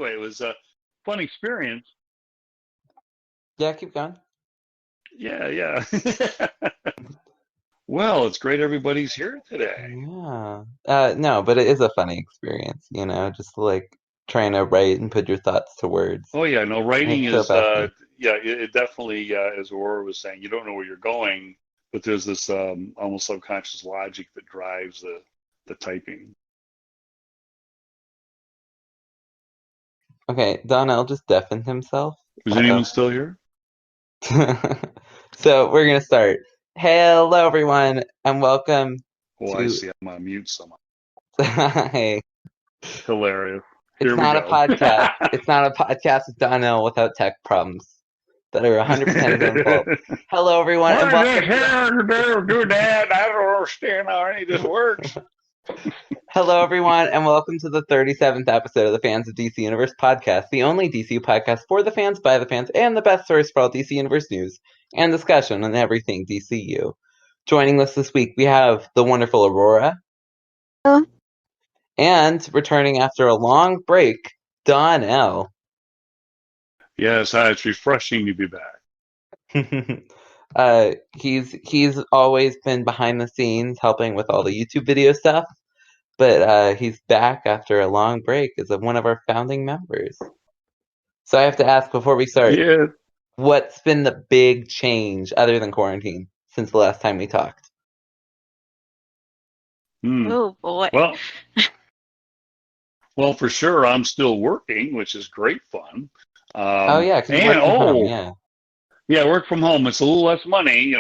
anyway, it was a fun experience. Yeah, keep going. Yeah. Well, it's great everybody's here today. Yeah. No, but it is a funny experience, just like trying to write and put your thoughts to words. Oh yeah, no, writing It's so is fascinating. yeah, it definitely as Aurora was saying, you don't know where you're going, but there's this almost subconscious logic that drives the typing. Okay, Donnell just deafened himself. Is Uh-oh. anyone still here? So we're gonna start. Hello, everyone, and welcome Oh, I to. see. I'm on mute somehow. Hey, Hilarious. it's Here we not a go. podcast. It's not a podcast with Donnell without tech problems that are 100% his own fault. Hello, everyone, and What is welcome. this here? Do that? I don't understand how any of this works. Hello, everyone, and welcome to the 37th episode of the Fans of DC Universe podcast, the only DCU podcast for the fans, by the fans, and the best source for all DC Universe news and discussion on everything DCU. Joining us this week, we have the wonderful Aurora. Hello. And returning after a long break, Donnell. Yes, it's refreshing to be back. He's always been behind the scenes helping with all the YouTube video stuff. But he's back after a long break as one of our founding members. So I have to ask before we start, what's been the big change other than quarantine since the last time we talked? Oh boy. Well, for sure, I'm still working, which is great fun. Oh yeah, because you work from home, yeah, work from home. It's a little less money,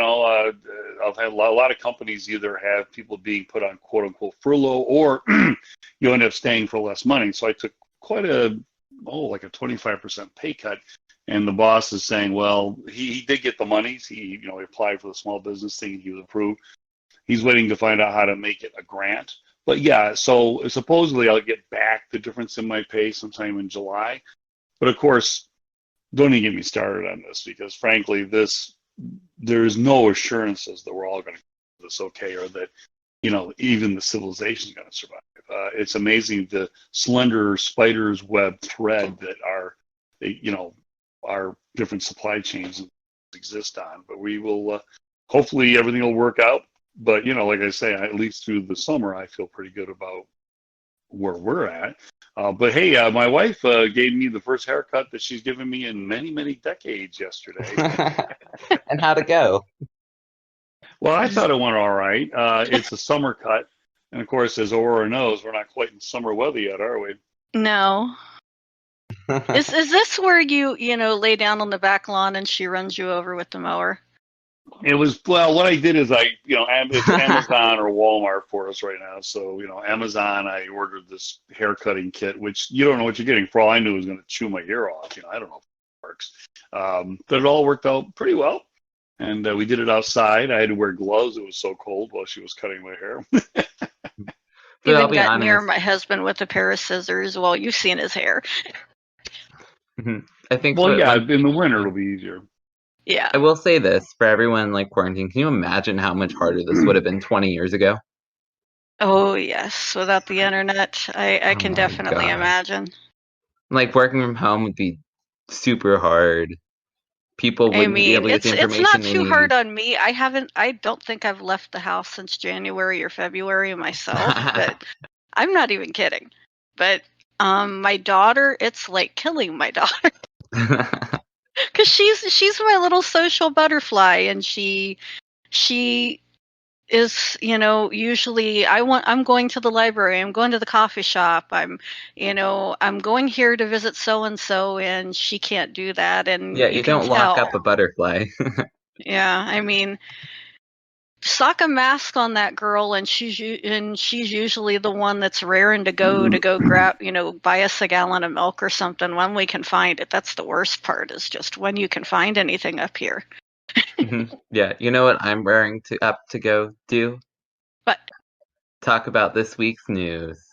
I've had a lot of companies either have people being put on quote unquote furlough, or you end up staying for less money. So I took quite like a 25% pay cut, and the boss is saying, well, he did get the money. He applied for the small business thing. He was approved. He's waiting to find out how to make it a grant. But yeah, so supposedly I'll get back the difference in my pay sometime in July. But of course, don't even get me started on this, because frankly, there's no assurances that we're all going to do this okay, or that, even the civilization is going to survive. It's amazing the slender spider's web thread that our different supply chains exist on. But we will, hopefully everything will work out. But, like I say, at least through the summer, I feel pretty good about where we're at. But hey, my wife gave me the first haircut that she's given me in many, many decades yesterday. And how'd it go? Well, I thought it went all right. It's a summer cut. And of course, as Aurora knows, we're not quite in summer weather yet, are we? No. Is this where you lay down on the back lawn and she runs you over with the mower? It was, well, what I did is it's Amazon or Walmart for us right now. So, Amazon, I ordered this hair cutting kit, which you don't know what you're getting. For all I knew, it was going to chew my ear off. I don't know if it works. But it all worked out pretty well. And we did it outside. I had to wear gloves. It was so cold while she was cutting my hair. Even got near my husband with a pair of scissors. Well, you've seen his hair. I think. Well, yeah, in the winter it'll be easier. Yeah. I will say this, for everyone like quarantine, can you imagine how much harder this would have been 20 years ago? Oh, yes. Without the internet, I can definitely imagine. Like, working from home would be super hard. People wouldn't be able to get the information it's not too hard on me. I don't think I've left the house since January or February myself, but I'm not even kidding. But my daughter, it's like killing my daughter. Because she's my little social butterfly, and she is, usually I'm going to the library, I'm going to the coffee shop, I'm going here to visit so and so, and she can't do that. And yeah, you don't lock up a butterfly. Yeah, I mean, sock a mask on that girl, and she's usually the one that's raring to go grab, buy us a gallon of milk or something when we can find it. That's the worst part, is just when you can find anything up here. Yeah, you know what I'm raring to go do? What? Talk about this week's news.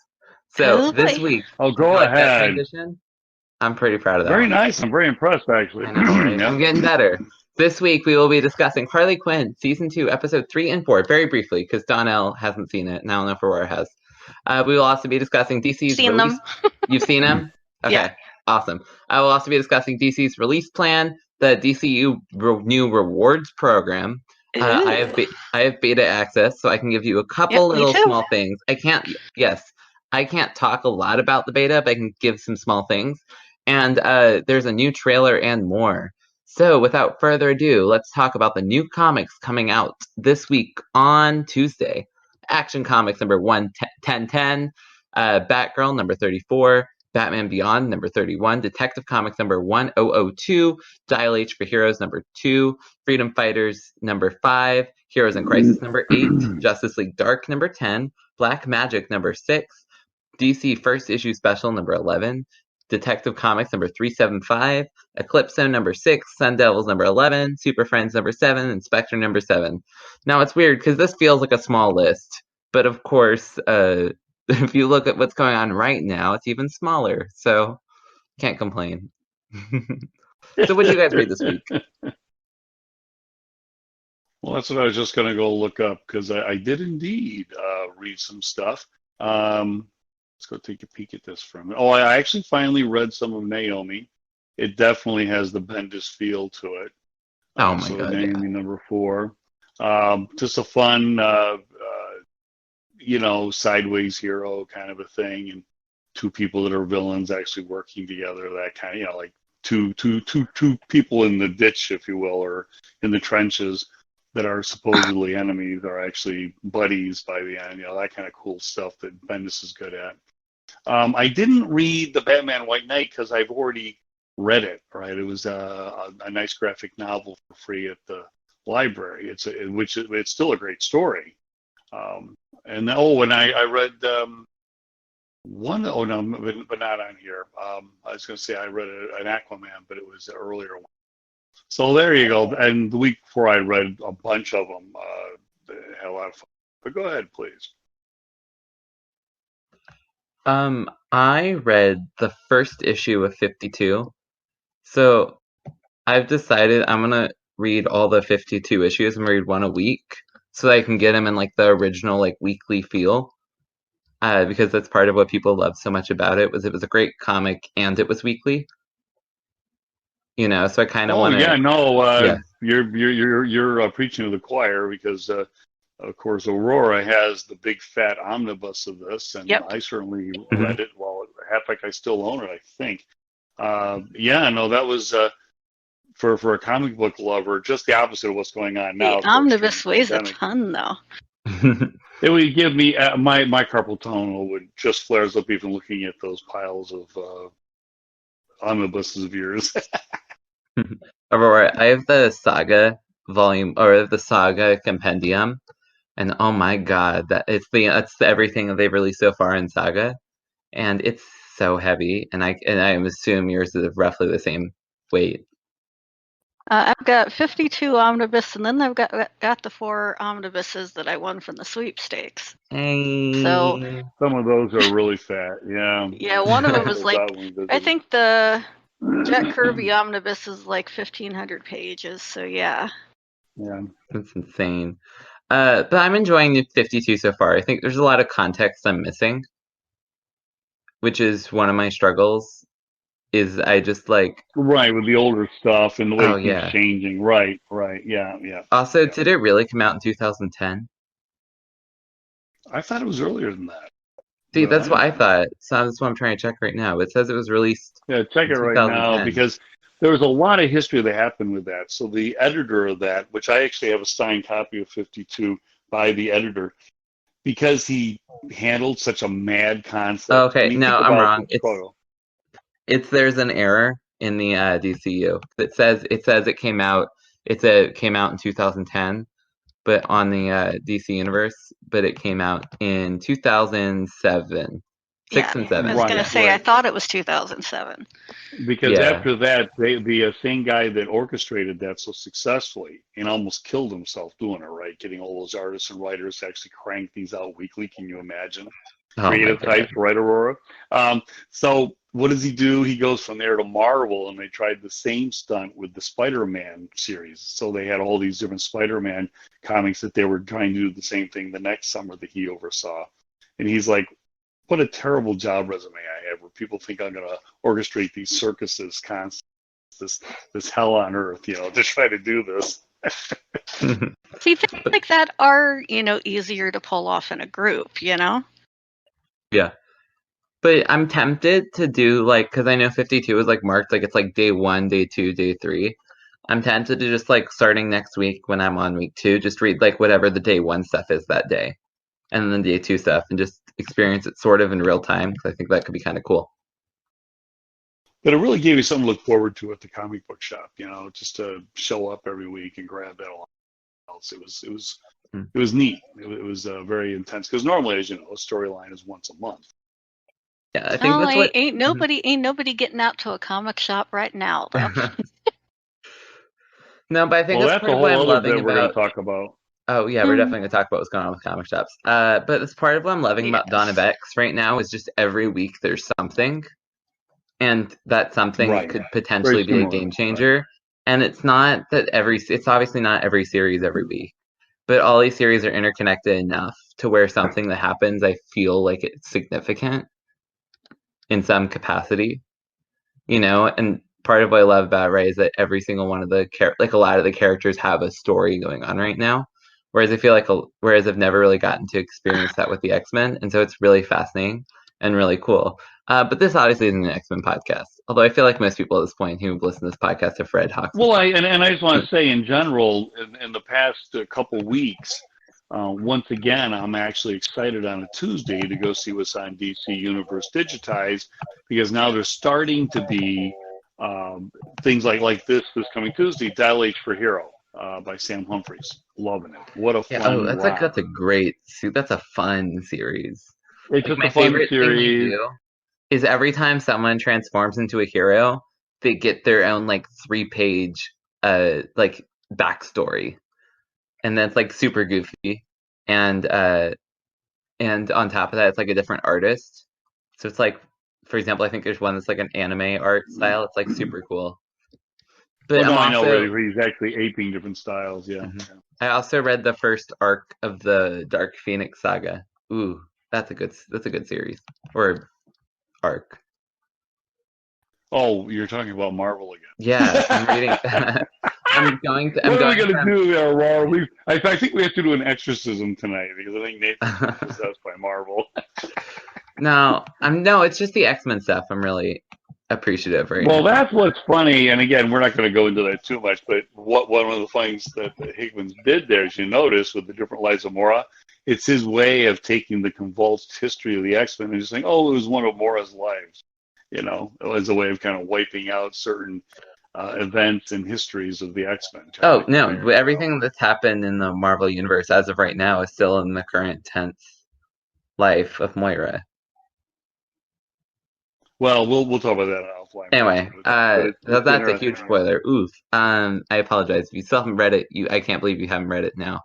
So this week, go ahead. I'm pretty proud of that. Very nice. I'm very impressed, actually. I know, right? I'm getting better. This week, we will be discussing Harley Quinn, Season 2, Episode 3 and 4, very briefly, because Donnell hasn't seen it, and I don't know if Aurora has. We will also be discussing DC's Seen them. You've seen them? Okay. Yeah. Awesome. I will also be discussing DC's release plan, the DCU new rewards program. I have beta access, so I can give you a couple little small things. I can't talk a lot about the beta, but I can give some small things. And there's a new trailer and more. So without further ado, let's talk about the new comics coming out this week on Tuesday. Action Comics number 1010, Batgirl number 34, Batman Beyond number 31, Detective Comics number 1002, Dial H for Heroes number 2, Freedom Fighters number 5, Heroes in Crisis number 8, Justice League Dark number 10, Black Magic number 6, DC First Issue Special number 11, Detective Comics number 375, Eclipso number 6, Sun Devils number 11, Super Friends number 7, and Spectre number 7. Now it's weird because this feels like a small list, but of course, if you look at what's going on right now, it's even smaller. So can't complain. So what did you guys read this week? Well, that's what I was just going to go look up because I did indeed read some stuff. Let's go take a peek at this for a minute. Oh, I actually finally read some of Naomi. It definitely has the Bendis feel to it. Oh my God! Naomi number 4. Just a fun, sideways hero kind of a thing, and two people that are villains actually working together. That kind of, like two people in the ditch, if you will, or in the trenches that are supposedly enemies are actually buddies by the end. That kind of cool stuff that Bendis is good at. I didn't read the Batman White Knight because I've already read it. Right, it was a nice graphic novel for free at the library. It's still a great story. And I read one. Oh no, but not on here. I was going to say I read an Aquaman, but it was an earlier one. So there you go. And the week before, I read a bunch of them. Had a lot of fun. But go ahead, please. I read the first issue of 52. So I've decided I'm gonna read all the 52 issues. I'm gonna read one a week so that I can get them in like the original like weekly feel. Because that's part of what people loved so much about it was a great comic and it was weekly. So I kind of want to. Yeah, no, yeah. You're preaching to the choir because of course Aurora has the big fat omnibus of this, and I certainly read it. Well, in fact, I still own it, I think. That was for a comic book lover, just the opposite of what's going on now. The omnibus weighs a ton, though. It would give me my carpal tunnel would just flares up even looking at those piles of omnibuses of yours. Aurora, I have the Saga volume or the Saga compendium, and oh my God, that's everything that they've released so far in Saga, and it's so heavy, and I assume yours is roughly the same weight. I've got 52 omnibus, and then I've got the 4 omnibuses that I won from the sweepstakes. Hey. So some of those are really fat. Yeah. Yeah, one of them was like, I think the Jack Kirby omnibus is like 1,500 pages. So yeah. Yeah. That's insane. But I'm enjoying the 52 so far. I think there's a lot of context I'm missing, which is one of my struggles. Is I just like right with the older stuff and the way it keeps changing. Right. Yeah. Also, did it really come out in 2010? I thought it was earlier than that. See, that's what I thought. So that's what I'm trying to check right now. It says it was released. Yeah, check it right now because there was a lot of history that happened with that. So the editor of that, which I actually have a signed copy of 52 by the editor, because he handled such a mad concept. Okay, no, I'm wrong. There's an error in the DCU. It says it came out. It came out in 2010, but on the DC universe, but it came out in 2007. 6 and 7. I was going to say, I thought it was 2007. Because after that, the same guy that orchestrated that so successfully and almost killed himself doing it, right? Getting all those artists and writers to actually crank these out weekly. Can you imagine? Creative types, right, Aurora? So what does he do? He goes from there to Marvel, and they tried the same stunt with the Spider-Man series. So they had all these different Spider-Man comics that they were trying to do the same thing the next summer that he oversaw. And he's like, what a terrible job resume I have, where people think I'm going to orchestrate these circuses constantly, this hell on earth, to try to do this. See, things like that are, easier to pull off in a group, Yeah. But I'm tempted to do, because I know 52 is, marked, it's, day 1, day 2, day 3. I'm tempted to just, starting next week when I'm on week 2, just read, whatever the day 1 stuff is that day. And then day 2 stuff, and just experience it sort of in real time, because I think that could be kind of cool. But it really gave you something to look forward to at the comic book shop, just to show up every week and grab that along else. It was neat. It was very intense, because normally, as you know, a storyline is once a month. Yeah, I think that's what ain't nobody getting out to a comic shop right now, though. No, but I think Well, that's that's part a of what whole I'm other loving bit we're going about. to talk about. Oh yeah, we're definitely going to talk about what's going on with comic shops. But it's part of what I'm loving about Dawn of X right now is just every week there's something, and that something could potentially be a game changer. Right. And it's not that it's obviously not every series every week, but all these series are interconnected enough to where something that happens, I feel like it's significant in some capacity, and part of what I love about Ray is that every single one of the a lot of the characters have a story going on right now. Whereas I feel whereas I've never really gotten to experience that with the X-Men, and so it's really fascinating and really cool. But this obviously isn't an X-Men podcast, although I feel like most people at this point who listen to this podcast have read Hawks. Well, I just want to say in general, in the past couple weeks, once again, I'm actually excited on a Tuesday to go see what's on DC Universe Digitized, because now there's starting to be things like this coming Tuesday, Dial H for Hero by Sam Humphries. Loving it. What a fun ride. That's a fun series. It's just a fun series. Thing they do is every time someone transforms into a hero, they get their own 3-page backstory, and that's super goofy. And on top of that, it's a different artist. So it's for example, I think there's one that's an anime art style. It's super cool. But I know where he's actually aping different styles. Yeah. Mm-hmm. I also read the first arc of the Dark Phoenix saga. Ooh, that's a good series or arc. Oh, you're talking about Marvel again. Yeah, I'm reading. What are we going to do, Aurora? I think we have to do an exorcism tonight, because I think Nathan's possessed by Marvel. No, it's just the X-Men stuff. I'm really appreciative right now. Well, that's what's funny, and again, we're not going to go into that too much, but one of the things that Hickman's did there, as you notice, with the different lives of Mora, it's his way of taking the convulsed history of the X-Men and just saying, oh, it was one of Mora's lives, as a way of kind of wiping out certain events and histories of the X-Men. Oh, no, everything that's happened in the Marvel Universe as of right now is still in the current tense life of Moira. Well, we'll talk about that offline. Anyway, that's a huge spoiler. Oof. I apologize if you still haven't read it. I can't believe you haven't read it now.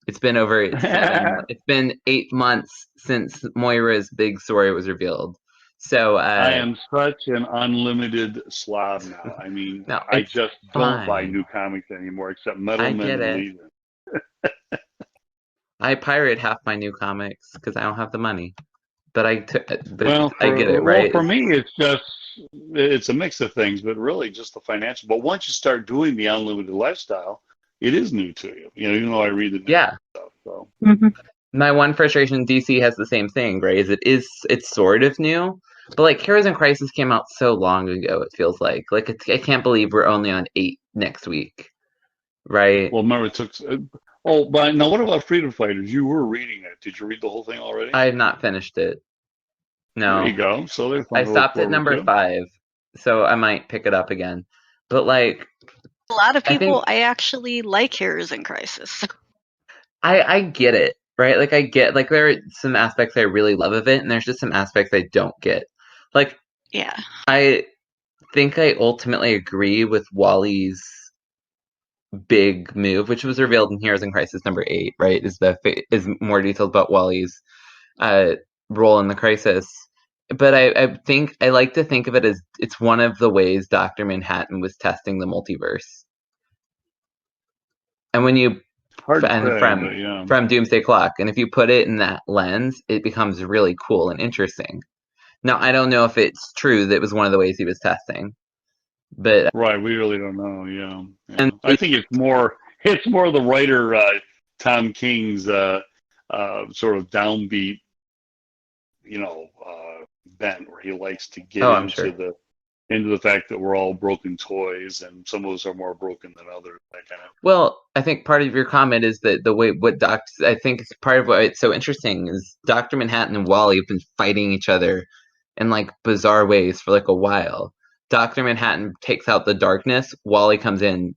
It's been it's been 8 months since Moira's big story was revealed. So I am such an unlimited slob now. I mean, no, I just don't buy new comics anymore, except Metal Men and Legion. I pirate half my new comics because I don't have the money. But I get it, right? Well, for me, it's a mix of things, but really just the financial. But once you start doing the unlimited lifestyle, it is new to you. Even though I read the new stuff. So. Mm-hmm. My one frustration, DC has the same thing, right? It's sort of new, but Heroes in Crisis came out so long ago. It feels I can't believe we're only on 8 next week, right? Well, remember it took. But now what about Freedom Fighters? You were reading it. Did you read the whole thing already? I have not finished it. No. There you go. So I stopped at number 5, so I might pick it up again. But a lot of people, I actually like Heroes in Crisis. I get it, right? I get there are some aspects I really love of it, and there's just some aspects I don't get. Yeah. I think I ultimately agree with Wally's big move, which was revealed in Heroes in Crisis number 8, right? Is more detailed about Wally's role in the crisis. But I think I like to think of it as it's one of the ways Dr. Manhattan was testing the multiverse. And when you Hard to and say, but yeah. from Doomsday Clock. And if you put it in that lens, it becomes really cool and interesting. Now, I don't know if it's true that it was one of the ways he was testing, but Right, we really don't know. Yeah, and yeah. I think it's more the writer Tom King's sort of downbeat, bent where he likes to get I'm sure. into the fact that we're all broken toys and some of us are more broken than others. That kind of. Well, I think part of your comment is that I think it's part of why it's so interesting is Dr. Manhattan and Wally have been fighting each other in like bizarre ways for like a while. Dr. Manhattan takes out the darkness, Wally comes in,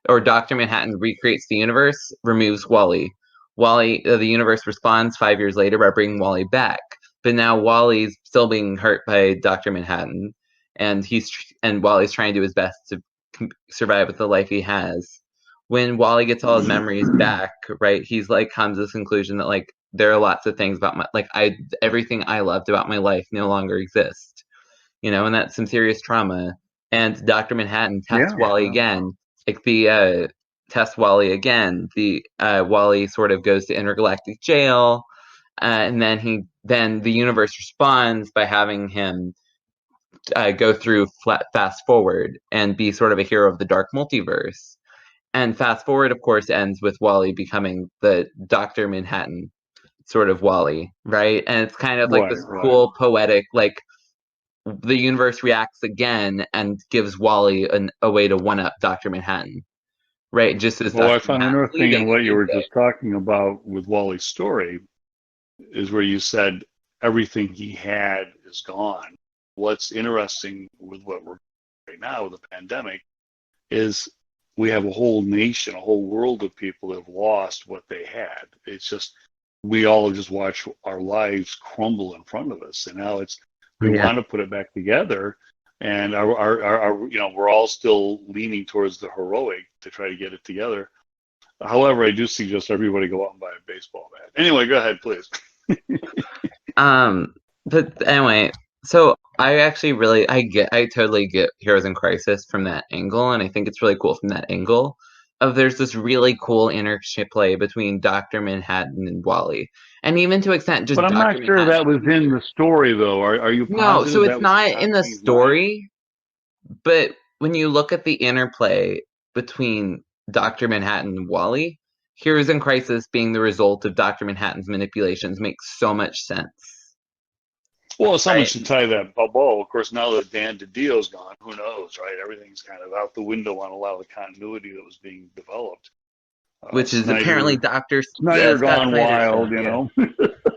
or Dr. Manhattan recreates the universe, removes Wally. The universe responds 5 years later by bringing Wally back. But now Wally's still being hurt by Dr. Manhattan, and Wally's trying to do his best to survive with the life he has. When Wally gets all his memories back, right, he's like comes to this conclusion that like there are lots of things about everything I loved about my life no longer exist, and that's some serious trauma. And Dr. Manhattan tests Wally again, tests Wally again. The Wally sort of goes to intergalactic jail, and then the universe responds by having him go through fast forward and be sort of a hero of the dark multiverse. And fast forward, of course, ends with Wally becoming the Dr. Manhattan sort of Wally, right? And it's kind of like this cool poetic, like the universe reacts again and gives Wally a way to one up Dr. Manhattan, right? Just as I found interesting in what you were just talking about with Wally's story is where you said everything he had is gone. What's interesting with what we're right now with the pandemic is we have a whole nation, a whole world of people that have lost what they had. It's just we all just watch our lives crumble in front of us, and now we want to put it back together, and our we're all still leaning towards the heroic to try to get it together. However, I do suggest everybody go out and buy a baseball bat. Anyway, go ahead, please. But anyway, so I actually I totally get Heroes in Crisis from that angle, and I think it's really cool from that angle there's this really cool interplay between Dr. Manhattan and Wally. And even to extent just But I'm not sure that was in the story though. Are you positive? No, so it's not in the story, but when you look at the interplay between Dr. Manhattan and Wally, Heroes in Crisis being the result of Dr. Manhattan's manipulations makes so much sense. Well, someone should tie that bubble. Of course, now that Dan DiDio's gone, who knows, right? Everything's kind of out the window on a lot of the continuity that was being developed. Which is apparently Dr. Snyder gone wild,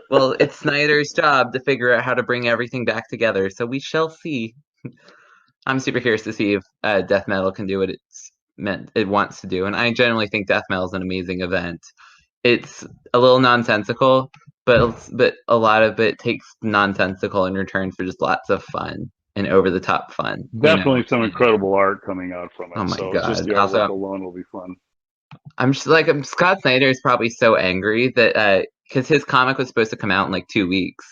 Well, it's Snyder's job to figure out how to bring everything back together, so we shall see. I'm super curious to see if Death Metal can do what it wants to do, and I generally think Death Metal is an amazing event. It's a little nonsensical, but a lot of it takes nonsensical in return for just lots of fun and over-the-top fun. Definitely some incredible art coming out from it. Oh my God. Just the artwork alone will be fun. I'm just like, Scott Snyder is probably so angry that, because his comic was supposed to come out in like 2 weeks,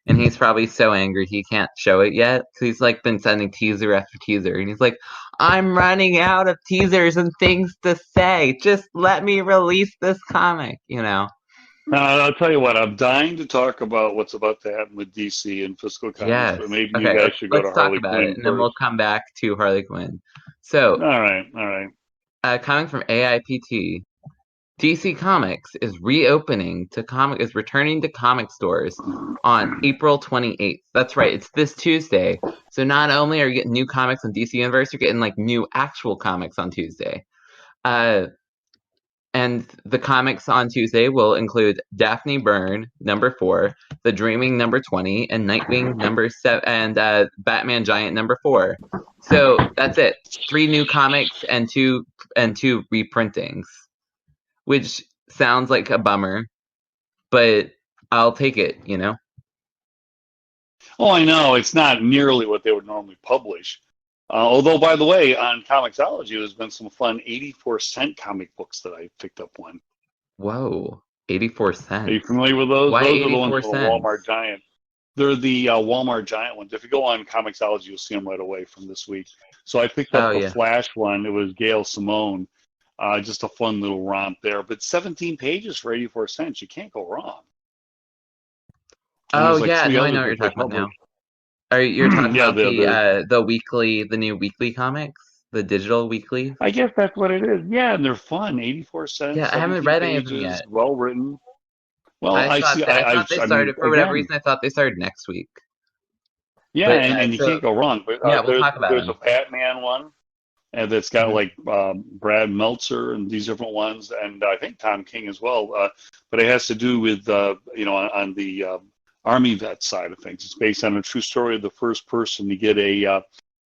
and he's probably so angry he can't show it yet, because he's like been sending teaser after teaser, and he's like, I'm running out of teasers and things to say. Just let me release this comic, I'll tell you what, I'm dying to talk about what's about to happen with DC and Fiscal Comics, but maybe you guys should go to Harley Quinn and then we'll come back to Harley Quinn. So, all right. Coming from AIPT, DC Comics is returning to comic stores on April 28th. That's right, it's this Tuesday. So not only are you getting new comics on DC Universe, you're getting like new actual comics on Tuesday. And the comics on Tuesday will include Daphne Byrne, number 4, The Dreaming, number 20, and Nightwing, number 7, and Batman Giant, number 4. So that's it. 3 new comics and two reprintings, which sounds like a bummer, but I'll take it, Oh, I know. It's not nearly what they would normally publish. Although, by the way, on Comixology, there's been some fun 84-cent comic books that I picked up one. Whoa, 84 cents. Are you familiar with those? Why those 84 are the ones from cents? Walmart Giant. They're the Walmart Giant ones. If you go on Comixology, you'll see them right away from this week. So I picked up the Flash one. It was Gail Simone. Just a fun little romp there. But 17 pages for 84 cents. You can't go wrong. And Oh there's like yeah, three no, I others know what that you're they talking about now. published. You're talking Yeah, about the new weekly comics, the digital weekly? I guess that's what it is. Yeah, and they're fun. 84 cents, Yeah, I haven't 17 read any of them pages, yet. well written. Well, I I thought see. I thought they I mean, started for whatever again, reason. I thought they started next week. yeah, But and you so can't go wrong. But yeah, we'll talk about there's a them. Batman one, and that's got Mhm. like Brad Meltzer and these different ones, and I think Tom King as well. But it has to do with on the Army vet side of things. It's based on a true story of the first person to get a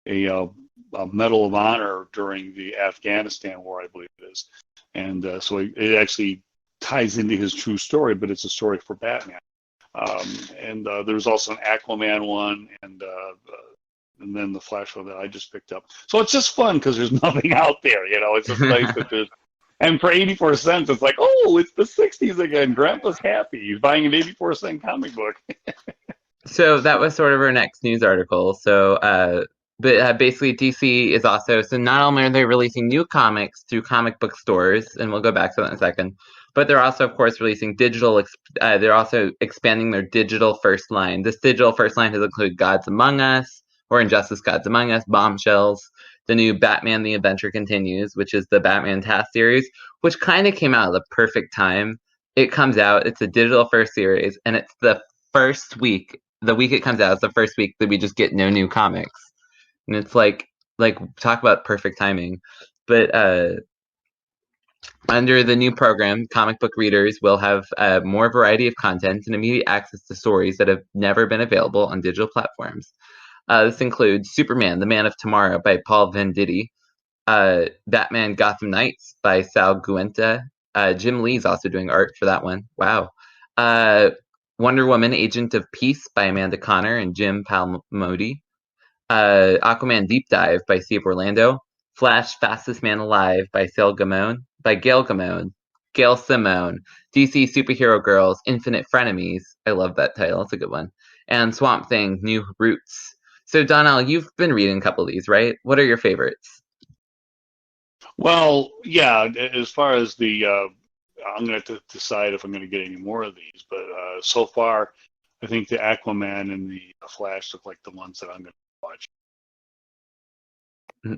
Medal of Honor during the Afghanistan war, I believe it is, and so it actually ties into his true story, but it's a story for Batman. And there's also an Aquaman one, and then the Flash one that I just picked up. So it's just fun because there's nothing out there. It's just nice that there's. And for 84 cents, it's like, oh, it's the 60s again. Grandpa's happy. He's buying an 84-cent comic book. So that was sort of our next news article. But basically, DC is also, so not only are they releasing new comics through comic book stores, and we'll go back to that in a second, but they're also, of course, releasing they're also expanding their digital first line. This digital first line has included Gods Among Us, or Injustice Gods Among Us, Bombshells, the new Batman The Adventure Continues, which is the Batman Task series, which kind of came out at the perfect time. It comes out, it's a digital first series, and it's the week it comes out is the first week that we just get no new comics, and it's like talk about perfect timing. But under the new program, comic book readers will have more variety of content and immediate access to stories that have never been available on digital platforms. This includes Superman: The Man of Tomorrow by Paul Venditti, Batman: Gotham Knights by Sal Guenta. Jim Lee's also doing art for that one. Wow. Uh, Wonder Woman: Agent of Peace by Amanda Connor and Jim Palmiotti. Aquaman: Deep Dive by Steve Orlando. Flash: Fastest Man Alive by Gail Simone. DC Superhero Girls: Infinite Frenemies. I love that title. It's a good one. And Swamp Thing: New Roots. So Donnell, you've been reading a couple of these, right? What are your favorites? Well, yeah, as far as I'm going to decide if I'm going to get any more of these, but so far, I think the Aquaman and the Flash look like the ones that I'm going to watch.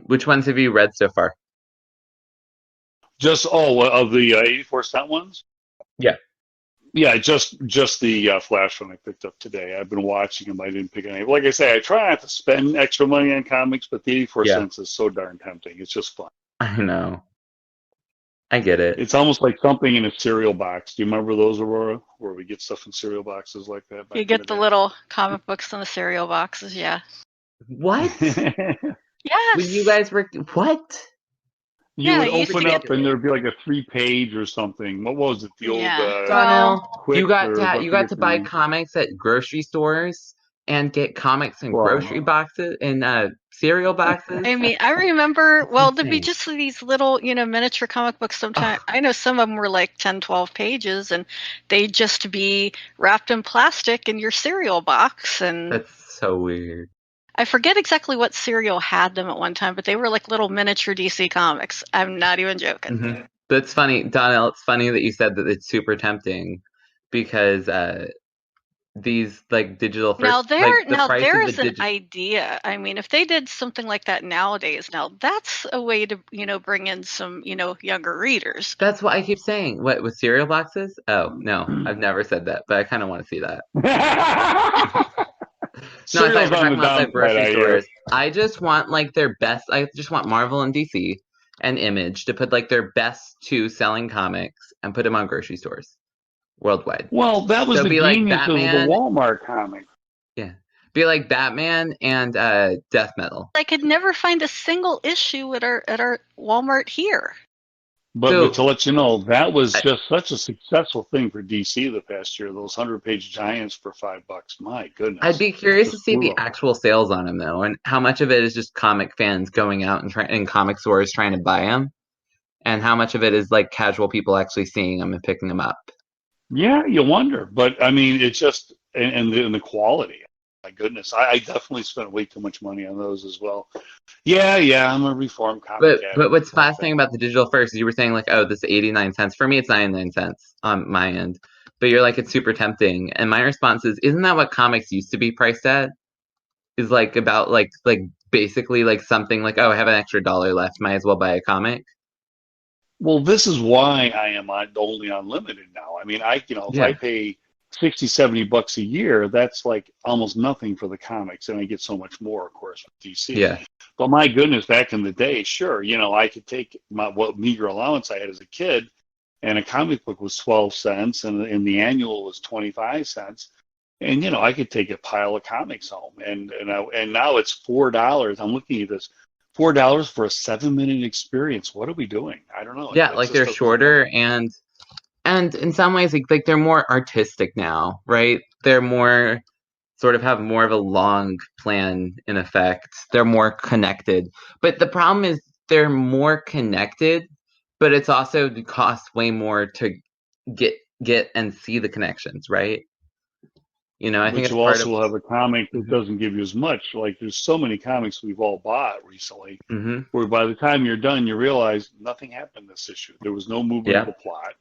Which ones have you read so far? Just of the 84-cent ones? Yeah. Yeah, just the Flash one I picked up today. I've been watching them. I didn't pick any. Like I say, I try not to spend extra money on comics, but the 84 Yeah. cents is so darn tempting. It's just fun. I know. I get it. It's almost like something in a cereal box. Do you remember those, Aurora, where we get stuff in cereal boxes like that? You get the little comic books in the cereal boxes, yeah. What? Yes. When you guys were what? You Yeah, would you used to open get up and there'd be like a 3-page or something. What was it? The old Yeah. Donnell, Quick you got or to what? buy comics at grocery stores and get comics in grocery boxes in cereal boxes. I mean, I remember, well, there'd be insane. just these little, miniature comic books sometimes. I know some of them were like 10, 12 pages, and they'd just be wrapped in plastic in your cereal box. And That's so weird. I forget exactly what cereal had them at one time, but they were like little miniature DC comics. I'm not even joking. Mm-hmm. That's funny, Donnell. It's funny that you said that it's super tempting because these like digital first, Now price there of is an idea. I mean, if they did something like that nowadays, now that's a way to bring in some younger readers. That's what I keep saying. What, with cereal boxes? Oh no, I've never said that, but I kind of want to see that. No, I thought you were talking about the grocery stores. I just want like their best. I just want Marvel and DC and Image to put like their best 2 selling comics and put them on grocery stores worldwide. Well, that was the genius of the Batman. Walmart comic. Yeah, be like Batman and Death Metal. I could never find a single issue at our Walmart here. But to let you know, that was just such a successful thing for DC the past year. Those 100-page giants for $5. My goodness. I'd be curious to see the actual sales on them though, and how much of it is just comic fans going out and in comic stores trying to buy them, and how much of it is like casual people actually seeing them and picking them up. Yeah, you wonder, but I mean, it's just and the quality. my goodness, I definitely spent way too much money on those as well. Yeah, I'm a reformed comic addict. But what's fascinating about the digital first is you were saying like, oh, this is 89 cents. For me, it's 99 cents on my end. But you're like, it's super tempting. And my response is, isn't that what comics used to be priced at? Is like about like basically like something like, oh, I have an extra $1 left, might as well buy a comic. Well, this is why I am only unlimited now. I mean, if I Yeah. pay 60, $70 a year, that's like almost nothing for the comics, and I get so much more, of course, with DC. Yeah. But my goodness, back in the day, sure, I could take what meager allowance I had as a kid, and a comic book was 12 cents, and the annual was 25 cents, and I could take a pile of comics home, and now it's $4. I'm looking at this. $4 for a 7-minute experience. What are we doing? I don't know. Yeah, like they're shorter and in some ways like they're more artistic now, right? They're more sort of have more of a long plan in effect. They're more connected. But the problem is they're more connected, but it's also costs way more to get and see the connections, right? I think But it's you part of. also have a comic that doesn't give you as much. Like there's so many comics we've all bought recently, Mm-hmm. where by the time you're done, you realize nothing happened in this issue. There was no movement of Yeah. the plot.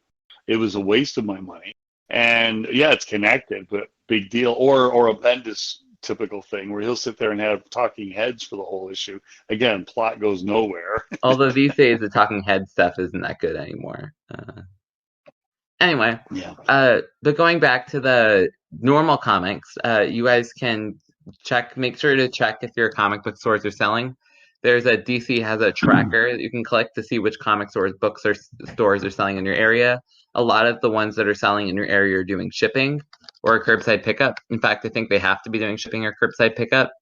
It was a waste of my money. And yeah, it's connected, but big deal. Or a Bendis typical thing where he'll sit there and have talking heads for the whole issue. Again, plot goes nowhere. Although these days the talking head stuff isn't that good anymore. Anyway, Yeah. but going back to the normal comics, you guys can make sure to check if your comic book stores are selling. There's DC has a tracker that you can collect to see which comic stores, books, or stores are selling in your area. A lot of the ones that are selling in your area are doing shipping or curbside pickup. In fact, I think they have to be doing shipping or curbside pickup.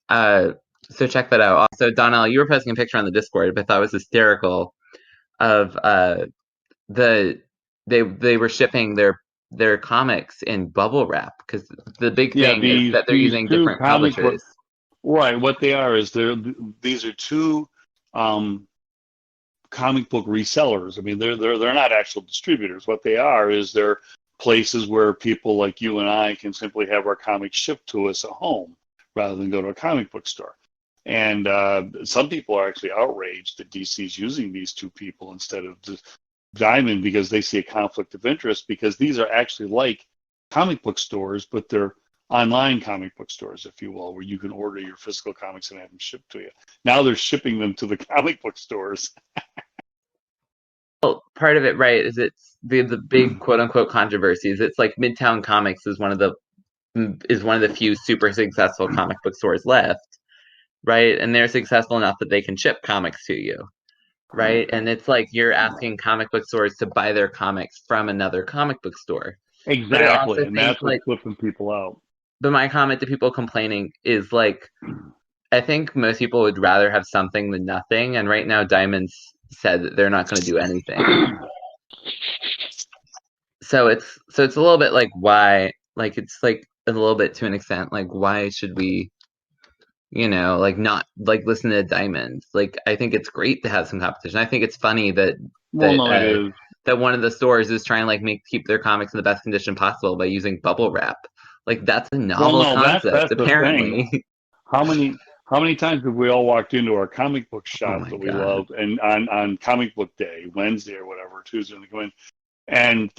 So check that out. Also, Donnell, you were posting a picture on the Discord, but I thought it was hysterical of they were shipping their comics in bubble wrap because the big thing is that they're using different publishers. Right. What they are is these are two comic book resellers. I mean, they're not actual distributors. What they are is they're places where people like you and I can simply have our comics shipped to us at home rather than go to a comic book store. And some people are actually outraged that DC's using these two people instead of Diamond because they see a conflict of interest because these are actually like comic book stores, but they're online comic book stores, if you will, where you can order your physical comics and have them shipped to you. Now they're shipping them to the comic book stores. Well, part of it, right, is it's the big quote unquote controversies. It's like Midtown Comics is one of the few super successful comic book stores left, right? And they're successful enough that they can ship comics to you, right? And it's like you're asking comic book stores to buy their comics from another comic book store. Exactly, and that's what's flipping people out. But my comment to people complaining is like, I think most people would rather have something than nothing. And right now, Diamond's said that they're not going to do anything. So it's a little bit like why, like it's like a little bit to an extent, like why should we, like not like listen to Diamond? Like I think it's great to have some competition. I think it's funny that it is. that one of the stores is trying to keep their comics in the best condition possible by using bubble wrap. Like that's a novel concept. That's apparently. The thing. How many times have we all walked into our comic book shop that we love, and on comic book day, Wednesday or whatever, Tuesday, when they come in, and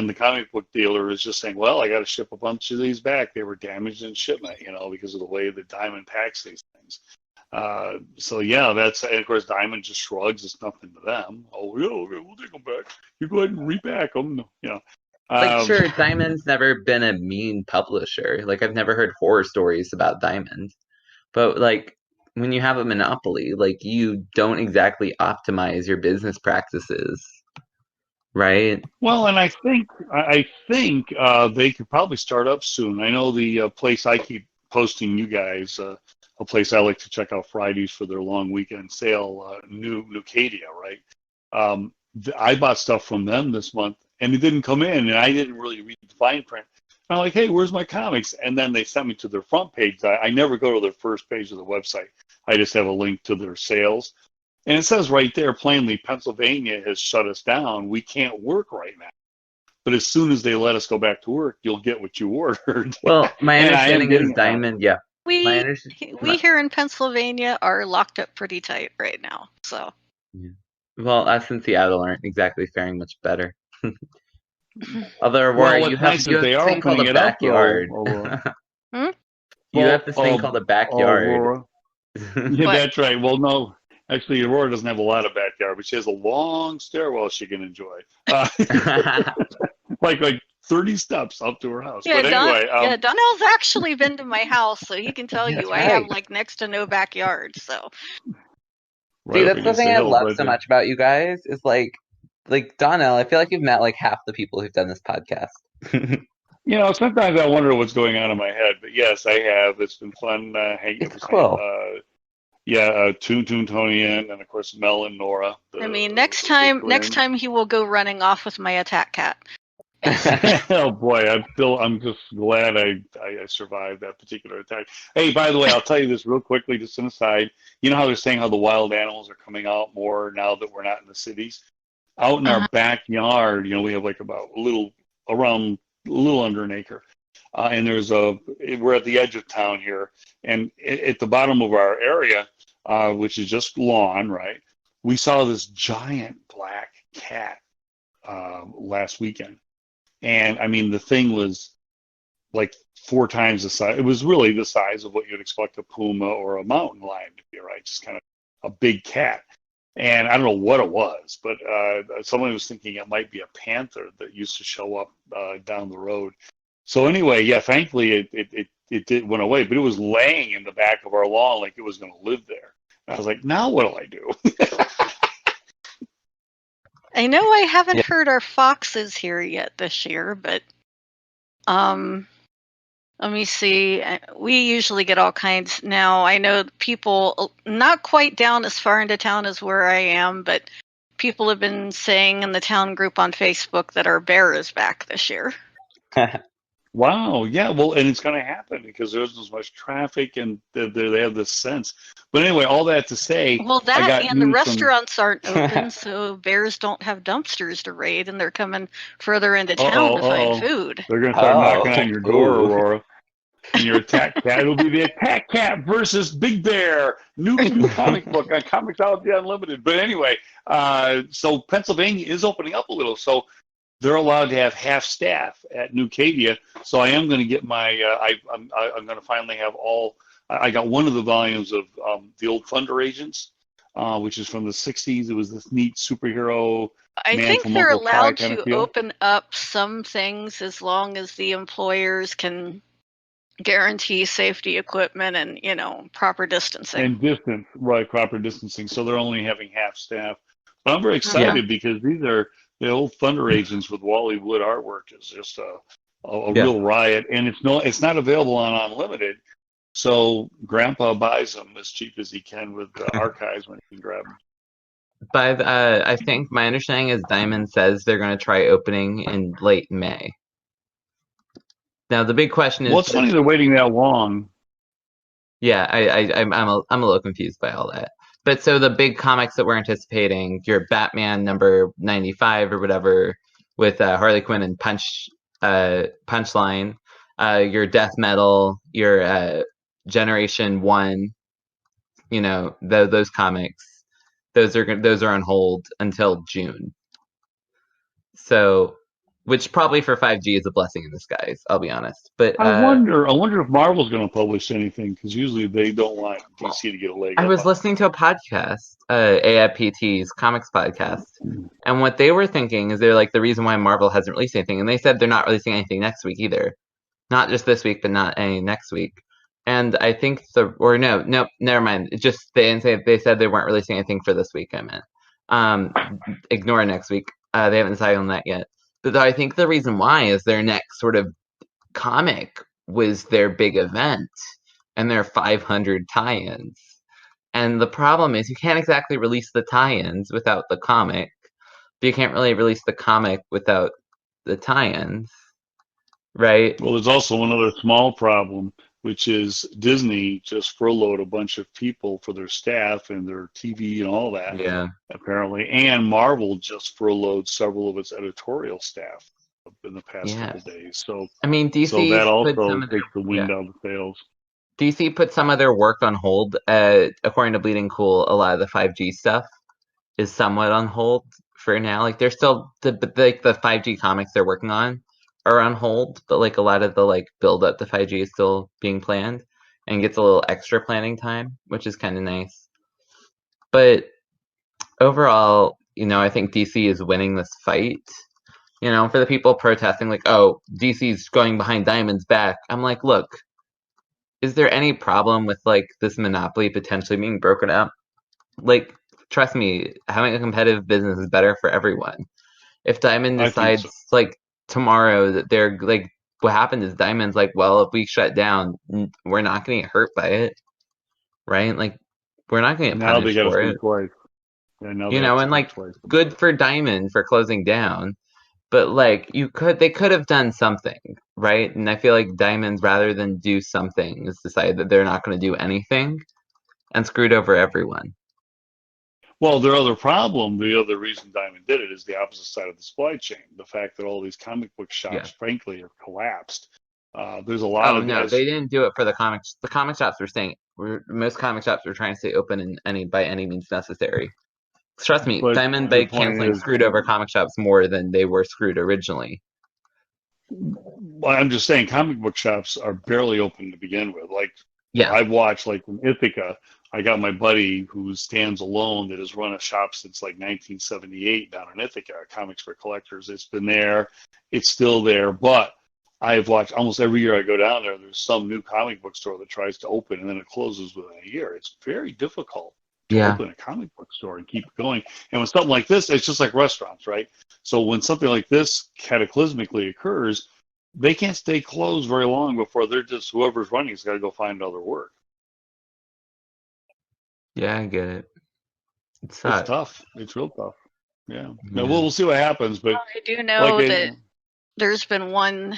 the comic book dealer is just saying, well, I got to ship a bunch of these back. They were damaged in shipment, because of the way that Diamond packs these things. So yeah, and of course Diamond just shrugs. It's nothing to them. Oh yeah, okay, we'll take them back. You go ahead and repack them. Sure, Diamond's never been a mean publisher. Like I've never heard horror stories about Diamond, but like when you have a monopoly, like you don't exactly optimize your business practices, right? Well, and I think they could probably start up soon. I know the place I keep posting you guys. A place I like to check out Fridays for their long weekend sale, New Cadia, right? I bought stuff from them this month, and it didn't come in, and I didn't really read the fine print. I'm like, hey, where's my comics? And then they sent me to their front page. I never go to their first page of the website. I just have a link to their sales. And it says right there plainly, Pennsylvania has shut us down. We can't work right now. but as soon as they let us go back to work, you'll get what you ordered. Well, my And I am understanding is getting Diamond. Yeah, my We here in Pennsylvania are locked up pretty tight right now. So. Yeah. Well, us in Seattle aren't exactly faring much better. Although, Aurora, Well, you what's have nice is they this are thing called opening a it up, though, backyard. Aurora. Hmm? You Well, have this thing called a backyard. Aurora. Yeah, What? that's right. Well, no, actually, Aurora doesn't have a lot of backyard, but she has a long stairwell she can enjoy. Like 30 steps up to her house. Yeah, But anyway, Donnell's actually been to my house, so he can tell you That's I have right. like next to no backyard. So. right See, up that's the against thing the I hill. love But so much about you guys is like Donnell, I feel like you've met like half the people who've done this podcast. sometimes I wonder what's going on in my head. But yes, I have. It's been fun hanging It's with cool. Toon Tony and of course Mel and Nora. I mean, The big next twins. time he will go running off with my attack cat. Oh boy, I'm just glad I survived that particular attack. Hey, by the way, I'll tell you this real quickly, just an aside. You know how they're saying how the wild animals are coming out more now that we're not in the cities? Out in our backyard, we have like about a little under an acre. And we're at the edge of town here, and at the bottom of our area, which is just lawn, right? We saw this giant black cat last weekend. And I mean, the thing was like 4 times the size. It was really the size of what you'd expect a puma or a mountain lion to be, right? Just kind of a big cat. And I don't know what it was, but someone was thinking it might be a panther that used to show up down the road. So anyway, yeah, thankfully it went away, but it was laying in the back of our lawn like it was going to live there. And I was like, now what do I do? I know I haven't heard our foxes here yet this year, but let me see. We usually get all kinds. Now I know people not quite down as far into town as where I am, but people have been saying in the town group on Facebook that our bear is back this year. Wow, yeah, well, and it's going to happen because there's as much traffic and they have this sense. But anyway, all that to say, Well, I that got and the news restaurants aren't open, so bears don't have dumpsters to raid, and they're coming further into from, town to find food. they're going to start knocking Oh, on your door, Aurora. And your attack cat, it'll be the attack cat versus Big Bear, new comic book on Comicsology Unlimited. But anyway, so Pennsylvania is opening up a little, so they're allowed to have half staff at New Cadia. So I am going to get my. I'm going to finally have all. I got one of the volumes of the old Thunder Agents, which is from the '60s. It was this neat superhero. I man think from they're Uncle Pie allowed kind of to feel. open up some things as long as the employers can guarantee safety equipment and proper distancing. And distance, right? Proper distancing. So they're only having half staff. But I'm very excited because these are the old Thunder Agents with Wally Wood artwork is just a real riot, and it's not available on Unlimited. So Grandpa buys them as cheap as he can with the archives when he can grab them. But I think my understanding is Diamond says they're going to try opening in late May. Now the big question is. Well, it's funny they're waiting that long. Yeah, I'm a little confused by all that. But so the big comics that we're anticipating, your Batman number 95 or whatever, with Harley Quinn and Punchline, your Death Metal, your Generation 1, those comics, those are on hold until June. So, which probably for 5G is a blessing in disguise, I'll be honest. But I wonder if Marvel's going to publish anything because usually they don't want DC to get a leg up. I was listening to a podcast, AIPT's comics podcast, and what they were thinking is they're like, the reason why Marvel hasn't released anything, and they said they're not releasing anything next week either. Not just this week, but not any next week. And I think no, never mind. It just they said they weren't releasing anything for this week. I meant, ignore next week. They haven't decided on that yet. But I think the reason why is their next sort of comic was their big event and their 500 tie-ins. And the problem is you can't exactly release the tie-ins without the comic. But you can't really release the comic without the tie-ins, right? Well, there's also another small problem, which is Disney just furloughed a bunch of people for their staff and their TV and all that, apparently. And Marvel just furloughed several of its editorial staff in the past Yeah. couple days. So I mean, so that DC put also some of their takes the wind out of the sails. DC put some of their work on hold. According to Bleeding Cool, a lot of the 5G stuff is somewhat on hold for now. Like they're still the 5G comics they're working on are on hold, but like a lot of the like build up to 5G is still being planned and gets a little extra planning time, which is kind of nice. But overall, I think DC is winning this fight. For the people protesting, like, oh, DC's going behind Diamond's back. I'm like, look, is there any problem with like this monopoly potentially being broken up? Like, trust me, having a competitive business is better for everyone. If Diamond I think decides so. like tomorrow that they're like, what happened is Diamond's like, well, if we shut down, we're not going to get hurt by it, right? Like, we're not going to get Now they punished got to for think it, twice. Yeah, now they have to and think like, twice about good it. for Diamond for closing down. But like they could have done something, right? And I feel like Diamonds, rather than do something, has decided that they're not going to do anything and screwed over everyone. Well, their other problem, the other reason Diamond did it, is the opposite side of the supply chain. The fact that all these comic book Yeah. shops, frankly, have collapsed. There's a lot Oh of no, they didn't do it for the comics. The comic shops were saying most comic shops were trying to stay open by any means necessary. Trust me, But Diamond by the point canceling is, screwed over comic shops more than they were screwed originally. well, I'm just saying, comic book shops are barely open to begin with. Like, Yeah, I've watched, like in Ithaca, I got my buddy who stands alone that has run a shop since like 1978 down in Ithaca, Comics for Collectors. It's been there, it's still there, but I've watched almost every year I go down there, there's some new comic book store that tries to open and then it closes within a year. It's very difficult to yeah, open a comic book store and keep it going. And with something like this, it's just like restaurants, right? So when something like this cataclysmically occurs, they can't stay closed very long before they're just, whoever's running has got to go find other work. yeah. I get it. It It's sucks. tough. It's real tough. Yeah. Now Yeah. we'll see what happens, but Well, I do like know that there's been one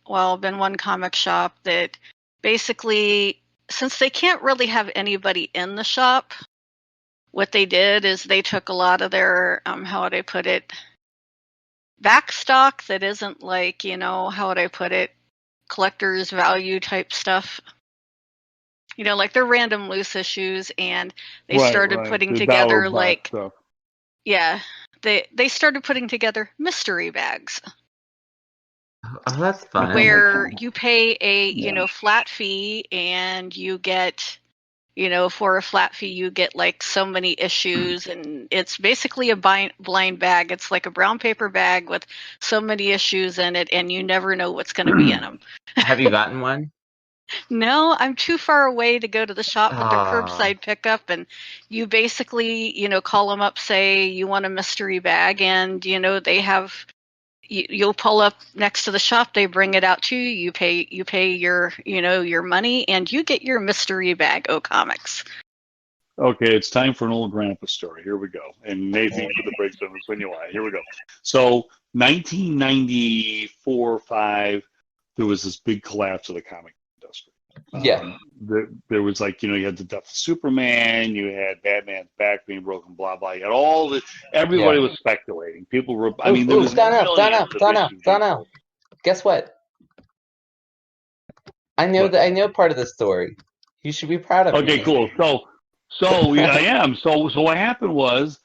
one comic shop that basically, since they can't really have anybody in the shop, what they did is they took a lot of their, how would I put it, back stock that isn't like, how would I put it, collector's value type stuff. Like their random loose issues, and they started right. putting The dollar together box like, stuff. yeah, they started putting together mystery bags Oh, that's That sounds like where fun. you pay a, Yeah. flat fee, and you get, for a flat fee you get like so many issues, and it's basically a blind bag. It's like a brown paper bag with so many issues in it, and you never know what's going to be in them. Have you gotten one? No, I'm too far away to go to the shop, but they're Oh, curbside pickup, and you basically, call them up, say you want a mystery bag, and they have. You'll pull up next to the shop. They bring it out to you. You pay your, your money, and you get your mystery bag. Oh, comics. Okay, it's time for an old grandpa story. Here we go. And Nathan, you put the brakes on this when you want. Here we go. So 1994, 5, there was this big collapse of the comic industry. yeah, There was like, you had the death of Superman, you had Batman's back being broken, blah, blah. You had all the, everybody yeah. was speculating. People were, I Ooh, mean, there ooh, was Donna, millions of issues being Donna. sold. Guess what? I know But, that I know part of the story. You should be proud of okay, me. cool. So yeah, I am. So what happened was,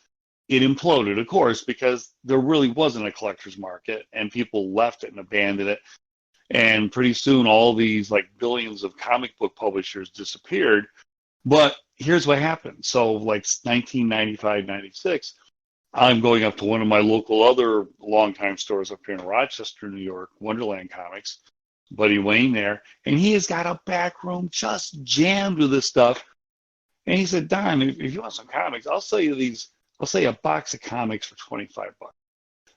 it imploded, of course, because there really wasn't a collector's market and people left it and abandoned it. And pretty soon all these like billions of comic book publishers disappeared. But here's what happened. So like 1995, 96, I'm going up to one of my local other longtime stores up here in Rochester, New York, Wonderland Comics, Buddy Wayne there, and he has got a back room just jammed with this stuff. And he said, Don, if you want some comics, I'll sell you these. I'll sell you a box of comics for $25.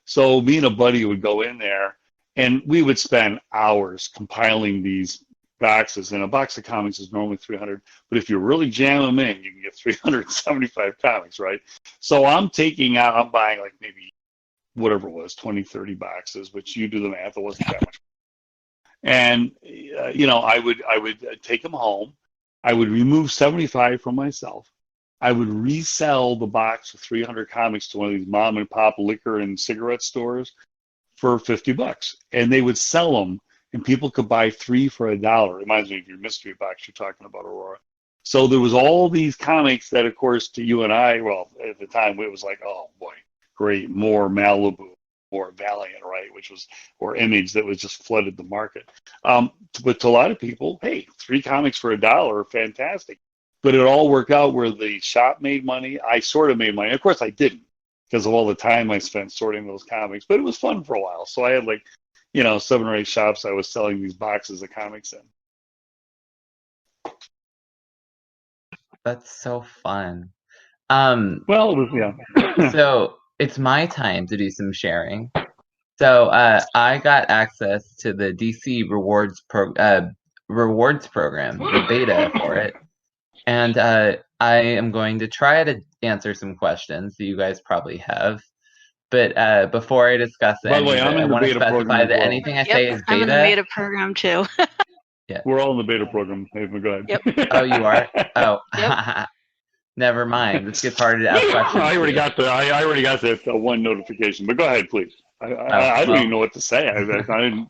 So me and a buddy would go in there, and we would spend hours compiling these boxes. And a box of comics is normally 300, but if you really jam them in, you can get 375 comics, right? So I'm buying like maybe whatever it was, 20, 30 boxes, which you do the math, it wasn't that much. And I would take them home. I would remove 75 from myself. I would resell the box of 300 comics to one of these mom and pop liquor and cigarette stores for $50, and they would sell them, and people could buy 3 for $1. Reminds me of your mystery box you're talking about, Aurora. So there was all these comics that, of course, to you and I, well, at the time it was like, oh boy, great, more Malibu, more Valiant, right? Which was, or Image, that was just flooded the market. But to a lot of people, hey, 3 comics for $1, fantastic. But it all worked out where the shop made money. I sort of made money. Of course, I didn't, because of all the time I spent sorting those comics. But it was fun for a while. So I had 7 or 8 shops I was selling these boxes of comics in. That's so fun. Well, it was, yeah. So it's my time to do some sharing. So I got access to the DC Rewards Program, the beta for it, and I am going to try to answer some questions that you guys probably have. But before I discuss By the way, I'm in I the want to beta specify program as that well. anything I say is beta. I'm in the beta program too. Yeah. We're all in the beta program. Nathan, go ahead. Yep. Oh, you are? Oh. Yep. Never mind. This gets harder to ask questions. I already got that one notification. But go ahead, please. I don't even know what to say. I didn't.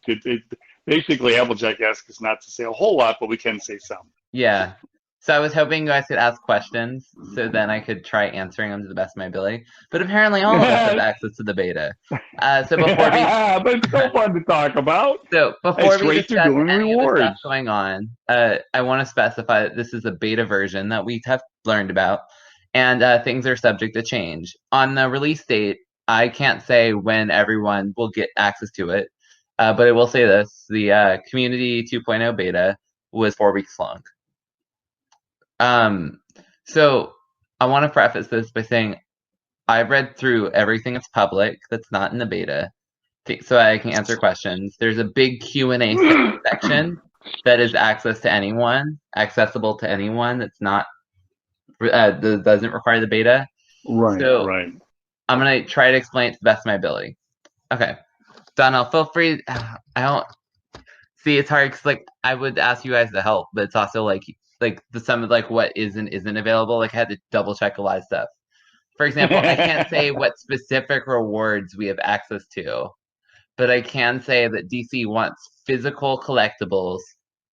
Basically, Applejack asked us not to say a whole lot, but we can say some. Yeah. So I was hoping you guys could ask questions, so then I could try answering them to the best of my ability. But apparently, all of us have access to the beta. So before we, but it's so fun to talk about. so before we discuss doing any rewards. of the stuff going on, I want to specify that this is a beta version that we have learned about, and things are subject to change. On the release date, I can't say when everyone will get access to it, but I will say this: the Community 2.0 beta was 4 weeks long. So I want to preface this by saying I've read through everything that's public that's not in the beta, so I can answer questions. There's a big Q&A section that is accessible to anyone that's not that doesn't require the beta. Right. So right. I'm gonna try to explain it to the best of my ability. Okay, Donnell, feel free. I don't see it's hard because I would ask you guys to help, but it's also some of what is and isn't available. I had to double check a lot of stuff. For example, I can't say what specific rewards we have access to, but I can say that DC wants physical collectibles,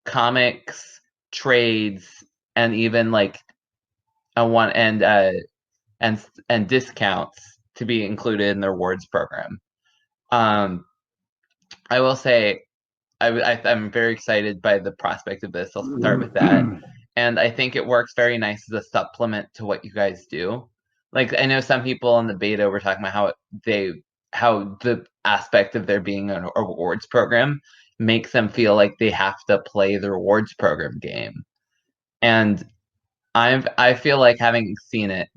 comics, trades, and even and discounts to be included in the rewards program. I will say I'm very excited by the prospect of this. I'll start with that. And I think it works very nice as a supplement to what you guys do. I know some people in the beta were talking about how the aspect of there being a rewards program makes them feel like they have to play the rewards program game. And I feel like, having seen it,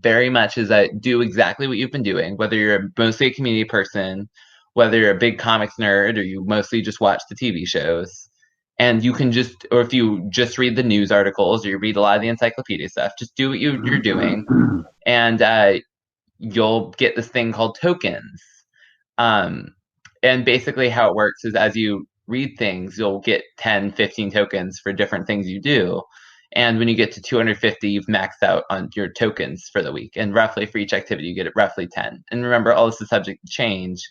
very much is that do exactly what you've been doing, whether you're mostly a community person, whether you're a big comics nerd, or you mostly just watch the TV shows. And you can or if you just read the news articles, or you read a lot of the encyclopedia stuff, just do what you're doing, and you'll get this thing called tokens. And basically how it works is, as you read things, you'll get 10, 15 tokens for different things you do. And when you get to 250, you've maxed out on your tokens for the week. And roughly for each activity, you get roughly 10. And remember, all this is subject to change.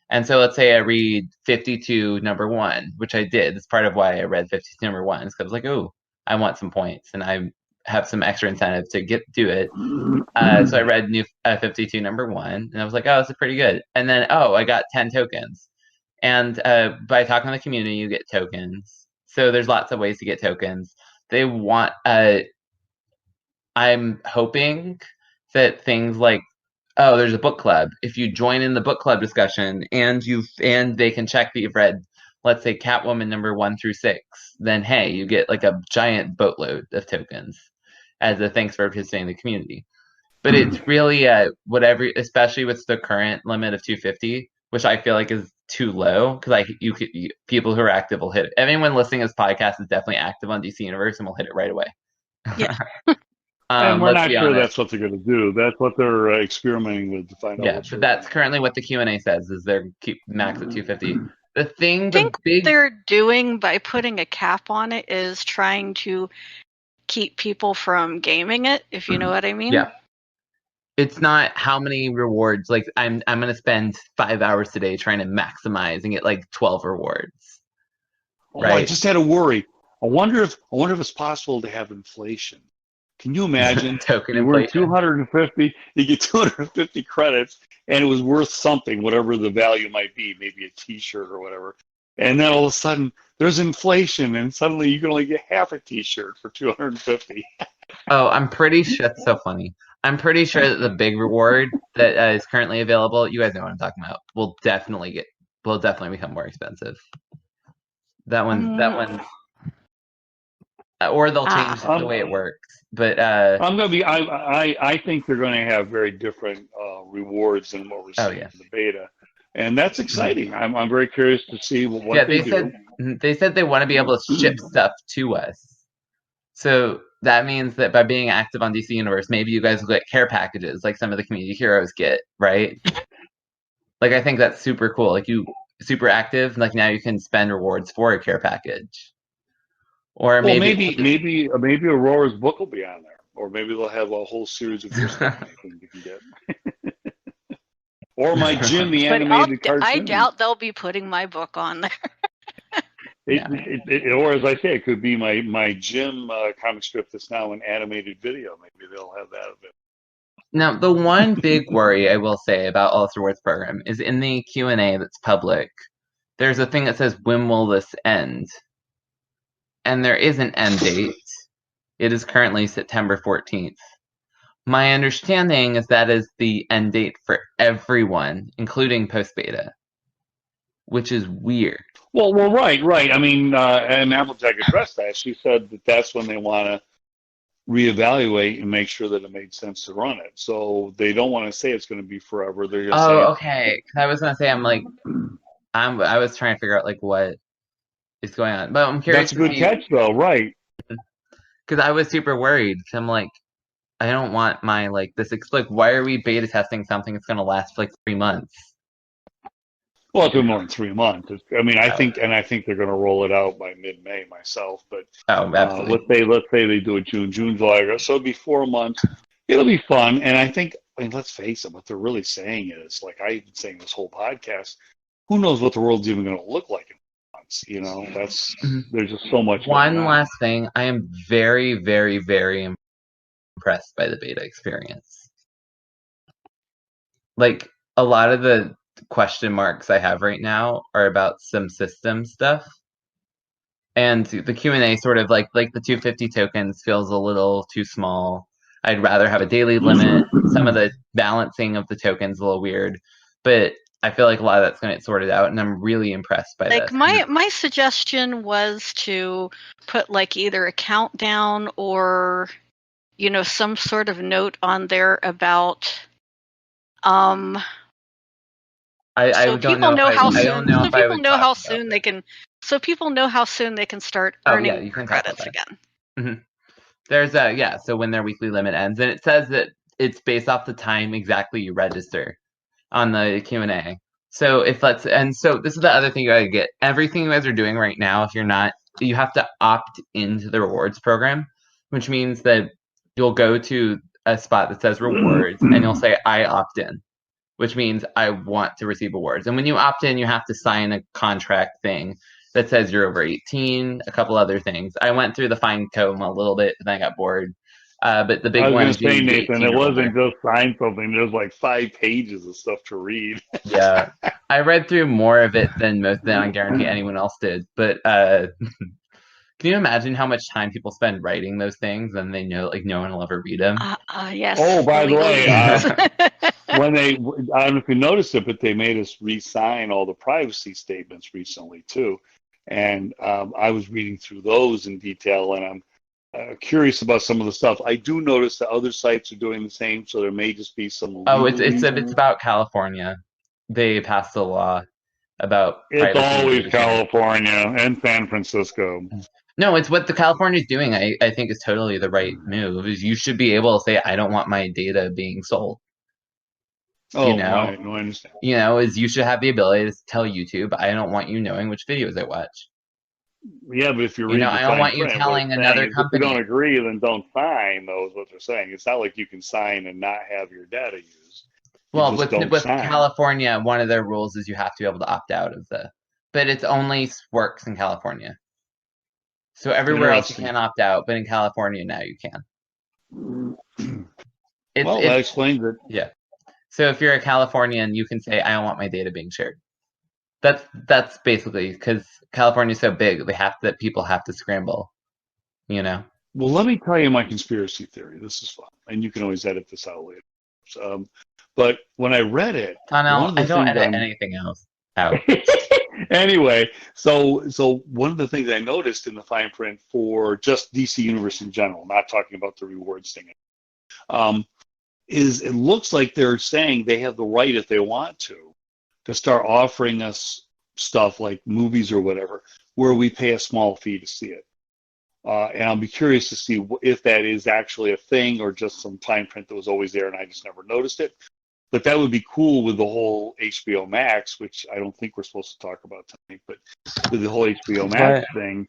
And so let's say I read 52 number 1, which I did. That's part of why I read 52 number 1. It's because I was like, oh, I want some points, and I have some extra incentive to do it. So I read 52 number 1, and I was like, oh, this is pretty good. And then, I got 10 tokens. And by talking to the community, you get tokens. So there's lots of ways to get tokens. They want, I'm hoping that things like, there's a book club. If you join in the book club discussion and they can check that you've read, let's say, Catwoman number 1 through 6, then hey, you get a giant boatload of tokens as a thanks for participating in the community. But it's really whatever, especially with the current limit of 250, which I feel like is too low, because people who are active will hit it. Everyone listening to this podcast is definitely active on DC Universe and will hit it right away. Yeah. And we're not sure that's what they're going to do. That's what they're experimenting with to find out. Yeah, but that's currently what the Q&A says, is they're keep max at 250. The thing, what they're doing by putting a cap on it is trying to keep people from gaming it, if you know what I mean. Yeah. It's not how many rewards. Like I'm gonna spend 5 hours today trying to maximize and get like 12 rewards, Oh, I right? just had a worry. I wonder if it's possible to have inflation. Can you imagine? Token You were in inflation. 250, you get 250 credits, and it was worth something, whatever the value might be, maybe a T-shirt or whatever. And then all of a sudden, there's inflation, and suddenly you can only get half a T-shirt for 250. Oh, I'm pretty sure that's so funny. I'm pretty sure that the big reward that is currently available, you guys know what I'm talking about, will definitely become more expensive. That one, or they'll change the way it works. But I'm gonna be. I think they're going to have very different rewards than what we're seeing in the beta, and that's exciting. I'm very curious to see what they do. They said they want to be able to ship stuff to us. So that means that by being active on DC Universe, maybe you guys will get care packages like some of the community heroes get, right? Like I think that's super cool. Like you super active, like now you can spend rewards for a care package. Or Well, maybe Aurora's book will be on there, or maybe they'll have a whole series of your stuff you can get. Or my Jim, the animated cartoon. I doubt they'll be putting my book on there. Or as I say, it could be my Jim comic strip that's now an animated video. Maybe they'll have that of it. Now, the one big worry I will say about All Rewards Program is in the Q&A that's public, there's a thing that says, when will this end? And there is an end date. It is currently September 14th. My understanding is that is the end date for everyone, including post-beta, which is weird. Well, right. I mean, and Applejack addressed that. She said that that's when they want to reevaluate and make sure that it made sense to run it. So they don't want to say it's going to be forever. They're just saying, okay. I was going to say, I was trying to figure out like what is going on, but I'm curious. That's a good catch, though, right? Because I was super worried. Cause I'm like, I don't want my this. Like, why are we beta testing something that's going to last for 3 months? Well, it's been more than 3 months. I mean, I think they're going to roll it out by mid-May myself. But absolutely. Let's say they do it June, July, so it'll be 4 months. It'll be fun, and I mean, let's face it, what they're really saying is, like I've been saying this whole podcast, who knows what the world's even going to look like in months? You know, there's just so much. One last thing, I am very, very, very impressed by the beta experience. Like a lot of the question marks I have right now are about some system stuff, and the Q&A sort of like the 250 tokens feels a little too small. I'd rather have a daily limit. Some of the balancing of the tokens a little weird, but I feel like a lot of that's going to get sorted out, and I'm really impressed by this. My suggestion was to put either a countdown or some sort of note on there about so people know how soon they can start earning credits again. Mm-hmm. There's so when their weekly limit ends, and it says that it's based off the time exactly you register on the Q&A. So so this is the other thing you gotta get. Everything you guys are doing right now, if you're not, you have to opt into the rewards program, which means that you'll go to a spot that says rewards and you'll say, I opt in, which means I want to receive awards. And when you opt in, you have to sign a contract thing that says you're over 18, a couple other things. I went through the fine comb a little bit, and then I got bored. But the big one is going to say, Nathan, it wasn't just sign something. There's 5 pages of stuff to read. Yeah. I read through more of it than I guarantee anyone else did. But can you imagine how much time people spend writing those things and they know no one will ever read them? Yes. Oh, by the way, I don't know if you noticed it, but they made us re-sign all the privacy statements recently too. And I was reading through those in detail, and I'm curious about some of the stuff. I do notice that other sites are doing the same, so there may just be some. It's about California. They passed a law about. It's always California and San Francisco. No, it's what the California is doing. I think is totally the right move. Is you should be able to say, I don't want my data being sold. Right. No, I understand. Is you should have the ability to tell YouTube, I don't want you knowing which videos I watch. Yeah, but if you You read know, the I don't fine want you print, what it's telling saying another is if you don't company. agree, then don't sign. Though is what they're saying. It's not like you can sign and not have your data used. You Well, just don't with sign. California, one of their rules is you have to be able to opt out of but it's only works in California. So everywhere else you Interesting. can't opt out, but in California now you can. Well, that explains it. Yeah. So if you're a Californian, you can say, I don't want my data being shared. That's basically because California's so big, people have to scramble, you know? Well, let me tell you my conspiracy theory. This is fun, and you can always edit this out later. But when I read it, one Connell, of I the don't things edit anything else out. anyway, so one of the things I noticed in the fine print for just DC Universe in general, not talking about the rewards thing, is it looks like they're saying they have the right, if they want to start offering us stuff like movies or whatever, where we pay a small fee to see it. And I'll be curious to see if that is actually a thing or just some fine print that was always there and I just never noticed it. But that would be cool with the whole HBO Max, which I don't think we're supposed to talk about tonight, but with the whole HBO Max thing,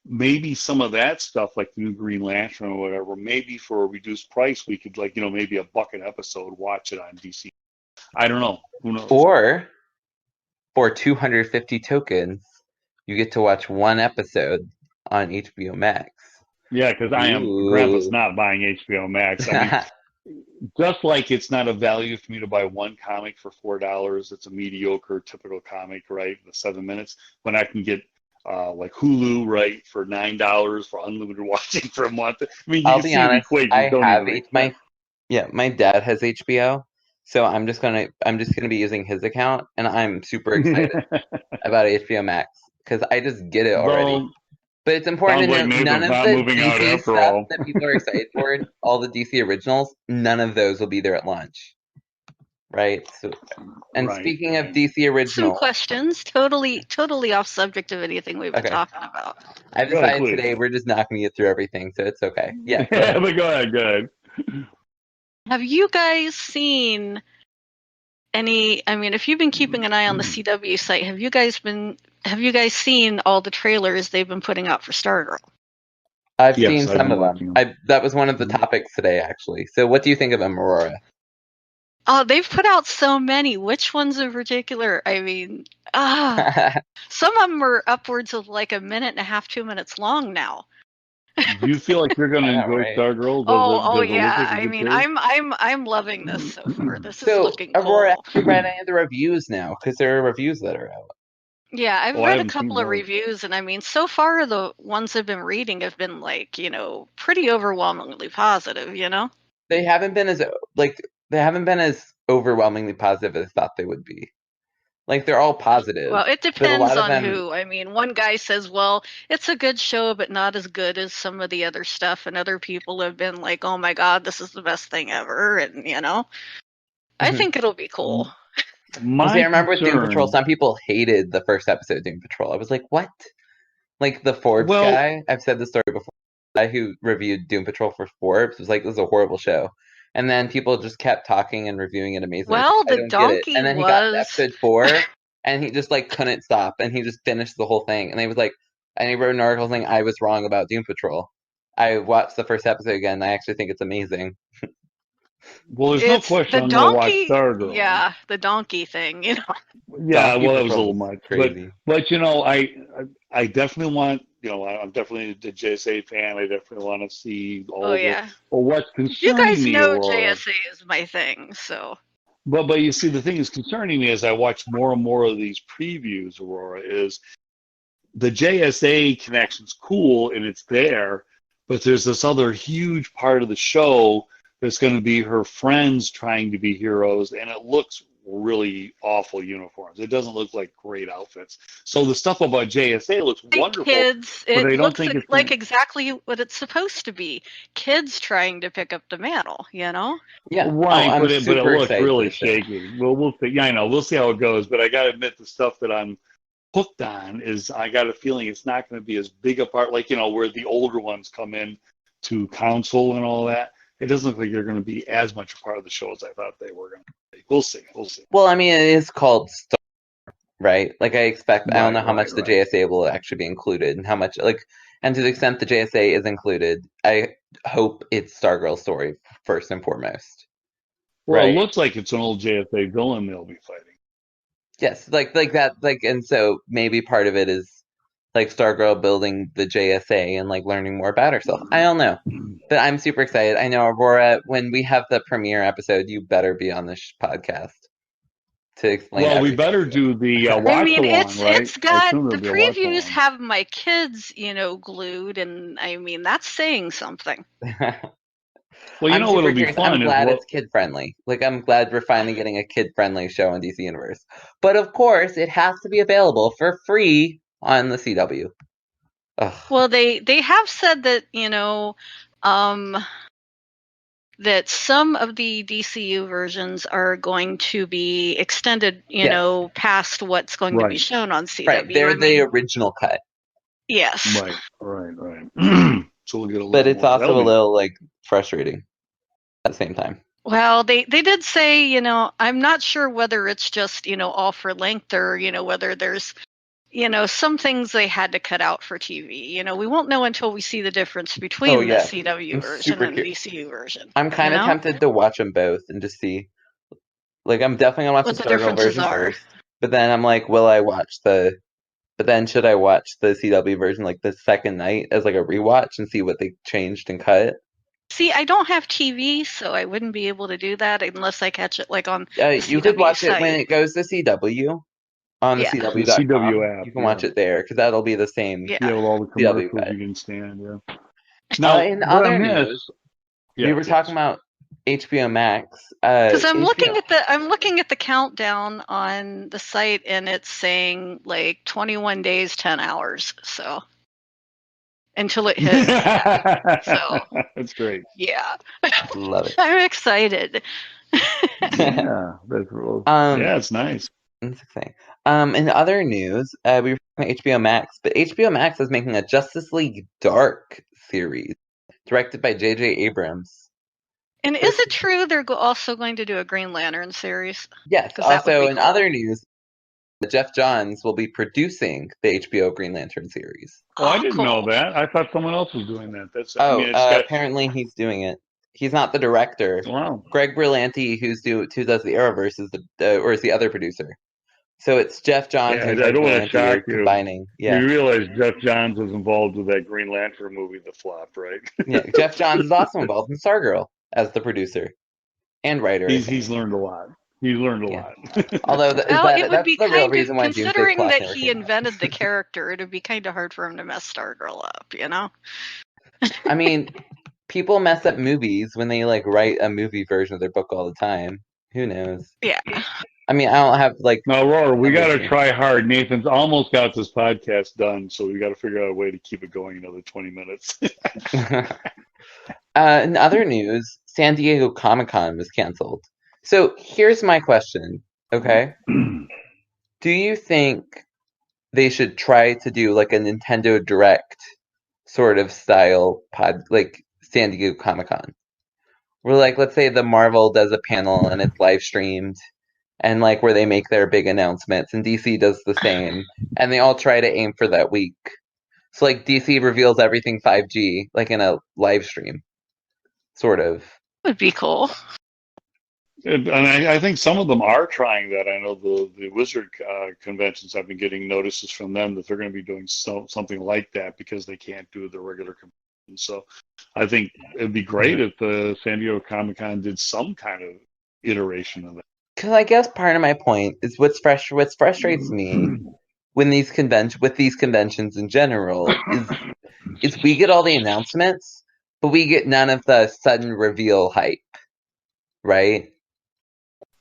maybe some of that stuff, like the new Green Lantern or whatever, maybe for a reduced price, we could, like, maybe $1 an episode, watch it on DC. I don't know. Who knows? Or for 250 tokens, you get to watch one episode on HBO Max. Yeah, because Grandpa's not buying HBO Max. I mean, just like it's not a value for me to buy one comic for $4. It's a mediocre, typical comic, right? The 7 minutes, when I can get like Hulu, right, for $9 for unlimited watching for a month. I mean, you I'll can be see the honest, equations don't even make sense. my dad has HBO, so I'm just gonna be using his account, and I'm super excited about HBO Max because I just get it already. Well, but it's important to sounds like note none Nathan's of not the moving out DC after stuff all. that people are excited for, all the DC originals, none of those will be there at launch. Right? So, and speaking of DC Some originals, questions, totally off subject of anything we've been talking about. I've decided today we're just not going to get through everything, so it's okay. Yeah, go ahead. But go ahead. Have you guys seen any? I mean, if you've been keeping an eye on the CW site, have you guys seen all the trailers they've been putting out for Stargirl? I've seen some of them. That was one of the topics today, actually. So, what do you think of them, Aurora? Oh, they've put out so many. Which ones in particular? I mean, some of them are upwards of like a minute and a half, 2 minutes long now. Do you feel like you're going to enjoy Stargirl? Oh yeah. I mean, I'm loving this so far. This is looking cool. Aurora, have you read any of the reviews now? Because there are reviews that are out. Yeah, I've read a couple of reviews, and I mean, so far the ones I've been reading have been like, pretty overwhelmingly positive. They haven't been as overwhelmingly positive as I thought they would be. Like, they're all positive. Well, it depends on who. I mean, one guy says, well, it's a good show, but not as good as some of the other stuff. And other people have been like, oh my God, this is the best thing ever. And, I think it'll be cool. I remember with Doom Patrol, some people hated the first episode of Doom Patrol. I was like, what? Like, the Forbes guy, I've said this story before, the guy who reviewed Doom Patrol for Forbes was like, this is a horrible show. And then people just kept talking and reviewing it amazingly. Well, the donkey And then he got to episode 4, and he just like couldn't stop, and he just finished the whole thing. And he was like, and he wrote an article saying, I was wrong about Doom Patrol. I watched the first episode again, and I actually think it's amazing. Well, there's no question I'm going to watch Stargirl. Yeah, the donkey thing, Yeah, well, that was a little much. Crazy. But I definitely want, I'm definitely a JSA fan. I definitely want to see all of it. Well, what's concerning me, you guys know Aurora, JSA is my thing, so. But you see, the thing is concerning me as I watch more and more of these previews, Aurora, is the JSA connection's cool and it's there, but there's this other huge part of the show that's going to be her friends trying to be heroes, and it looks really awful uniforms. It doesn't look like great outfits. So the stuff about JSA looks wonderful. Kids, it looks like exactly what it's supposed to be. Kids trying to pick up the mantle, Yeah. Right, but it looks really shaky. Well, we'll see. Yeah, I know. We'll see how it goes. But I got to admit, the stuff that I'm hooked on is, I got a feeling it's not going to be as big a part, like, where the older ones come in to counsel and all that. It doesn't look like they're going to be as much a part of the show as I thought they were going to be. We'll see. Well, I mean, it is called Star. right? Like I expect, I don't know how much the Right. JSA will actually be included and how much, like, and to the extent the JSA is included, I hope it's Stargirl's story first and foremost, Well, it right? looks like it's an old JSA villain they'll be fighting. Yes, like that, like, and so maybe part of it is like Stargirl building the JSA and like learning more about herself. I don't know, but I'm super excited. I know Aurora, when we have the premiere episode, you better be on this podcast to explain Well, we everything better to do the I watch mean, along, right? it's I got assume the there'll be a watch previews along. have my kids, glued, and I mean that's saying something. you. Well, I'm what'll super be curious. I'm fun is glad it's kid friendly. Like I'm glad we're finally getting a kid friendly show in DC Universe. But of course, it has to be available for free on the CW. Ugh. Well, they have said that that some of the DCU versions are going to be extended, Yes. past what's going to be right, shown on CW. Right, they're I the mean, original cut. yes. right. So we'll get a But little it's more. also That'll a be little like frustrating at the same time. Well, they did say, I'm not sure whether it's just, all for length or, whether there's, some things they had to cut out for TV. We won't know until we see the difference between Oh the yeah, CW I'm version super and the curious. DCU version. I'm kind of tempted to watch them both and just see. Like I'm definitely gonna watch What the the Stargirl differences version are. first, but then I'm like, will I watch the? But then should I watch the CW version like the second night as like a rewatch and see what they changed and cut? See, I don't have TV, so I wouldn't be able to do that unless I catch it like on the You could CW watch it when site. it goes to CW on the Yeah. the CW CW.com. app. You can Yeah, watch it there because that'll be the same Yeah. with all the CW commercials cut. you can stand. Yeah. Now, In what I other miss. news, Yeah, we were talking about HBO Max. Because I'm HBO. looking at the countdown on the site, and it's saying like 21 days, 10 hours. So until it hits that. So That's great. yeah, Love it. I'm excited. Yeah, that's real. Um, Yeah, it's nice. That's exciting. In other news, we were talking about HBO Max, but HBO Max is making a Justice League Dark series directed by J.J. Abrams. And is it true they're also going to do a Green Lantern series? Yes. Because that would Also, be in cool. other news, Jeff Johns will be producing the HBO Green Lantern series. Oh, I didn't cool. know that. I thought someone else was doing that. I mean, it's got. Apparently he's doing it. He's not the director. Wow. Greg Berlanti, who does the Arrowverse, is the other producer. So it's Jeff Johns Yeah, I and Greg don't want to Berlanti shock are you. combining. Yeah. You realize Jeff Johns was involved with that Green Lantern movie that flopped, right? Yeah. Jeff Johns is also involved in Stargirl as the producer and writer. He's learned a lot. He's learned a lot. Although it would be that's the real kind reason of why Doomsday considering Plus that never he came out. invented the character. It'd be kind of hard for him to mess Stargirl up, I mean, people mess up movies when they like write a movie version of their book all the time. Who knows? Yeah. I mean, I don't have like. Now, Aurora, we got to Obviously. try hard. Nathan's almost got this podcast done, so we got to figure out a way to keep it going another 20 minutes. In other news, San Diego Comic-Con was canceled. So here's my question, okay? Do you think they should try to do like a Nintendo Direct sort of style like San Diego Comic-Con? Where like, let's say the Marvel does a panel and it's live streamed, and like where they make their big announcements, and DC does the same, and they all try to aim for that week. So like DC reveals everything 5G, like in a live stream, sort of. Would be cool. And I think some of them are trying that. I know the Wizard conventions, I've been getting notices from them that they're going to be doing something like that because they can't do the regular conventions. So I think it'd be great if the San Diego Comic-Con did some kind of iteration of that. Because I guess part of my point is what frustrates me when with these conventions in general is we get all the announcements, but we get none of the sudden reveal hype, right?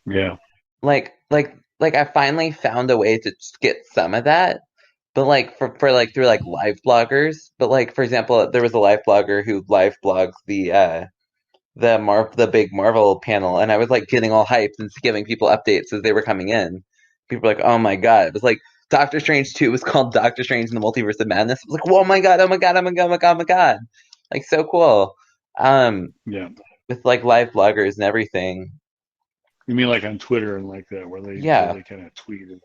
Yeah. Like I finally found a way to get some of that, but like for like through like live bloggers. But like for example, there was a live blogger who live blogs the big Marvel panel, and I was like getting all hyped and giving people updates as they were coming in. People were like, "Oh my god!" It was like Doctor Strange 2 was called Doctor Strange in the Multiverse of Madness. It was like, "Oh my god! Oh my god! Oh my god! Oh my god! Oh my god!" Like so cool. Yeah. With like live bloggers and everything. You mean like on Twitter and like that, where they Yeah. kind of tweet it?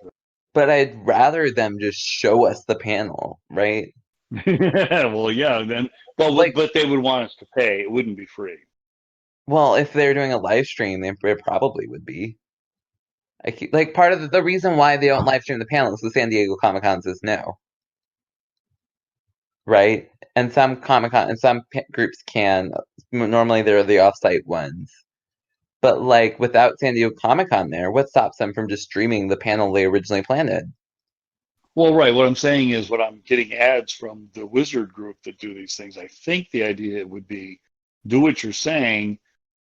But I'd rather them just show us the panel, right? Well, yeah, then, but they would want us to pay. It wouldn't be free. Well, if they're doing a live stream, it probably would be. Part of the reason why they don't live stream the panel is the San Diego Comic-Con says no, right? And some Comic-Con and some groups can. Normally, they're the off-site ones. But without San Diego Comic-Con there, what stops them from just streaming the panel they originally planned? Well, right. What I'm saying is, what I'm getting ads from the Wizard group that do these things. I think the idea would be, do what you're saying,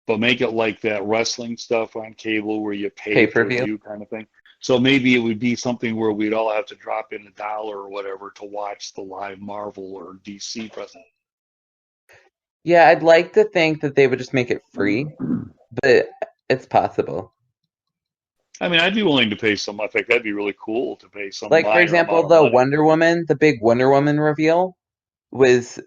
but make it like that wrestling stuff on cable where you pay per Pay-per-view. view kind of thing. So maybe it would be something where we'd all have to drop in $1 or whatever to watch the live Marvel or DC presentation. Yeah, I'd like to think that they would just make it free, but it's possible. I mean, I'd be willing to pay some. I think that'd be really cool to pay some. For example, the big Wonder Woman reveal was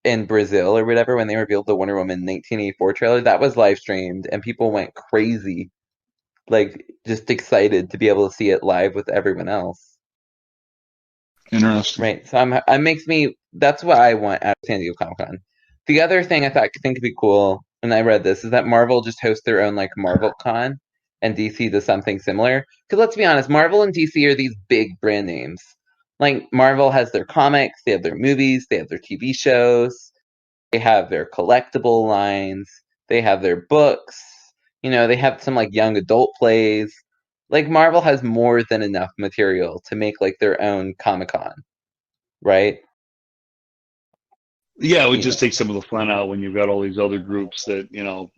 in Brazil or whatever when they revealed the Wonder Woman 1984 trailer. That was live streamed, and people went crazy, just excited to be able to see it live with everyone else. Interesting. Right. So that's what I want out of San Diego Comic-Con. The other thing I think could be cool, and I read this, is that Marvel just hosts their own Marvel Con, and DC does something similar. Because let's be honest, Marvel and DC are these big brand names. Marvel has their comics, they have their movies, they have their TV shows, they have their collectible lines, they have their books, they have some young adult plays. Marvel has more than enough material to make their own Comic-Con, right? Yeah, it would just take some of the fun out when you've got all these other groups that,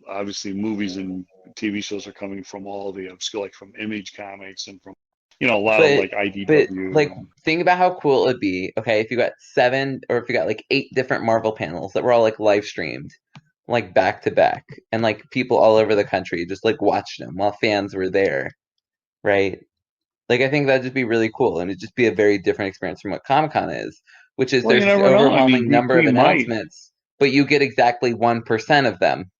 obviously movies and TV shows are coming from all the obscure, from Image Comics and from, a lot of IDW. But think about how cool it'd be, okay, if you got 7 or if you got 8 different Marvel panels that were all live streamed, back to back, and people all over the country just watched them while fans were there, right? I think that'd just be really cool, and it'd just be a very different experience from what Comic-Con is, which is there's this overwhelming number of announcements, but you get exactly 1% of them.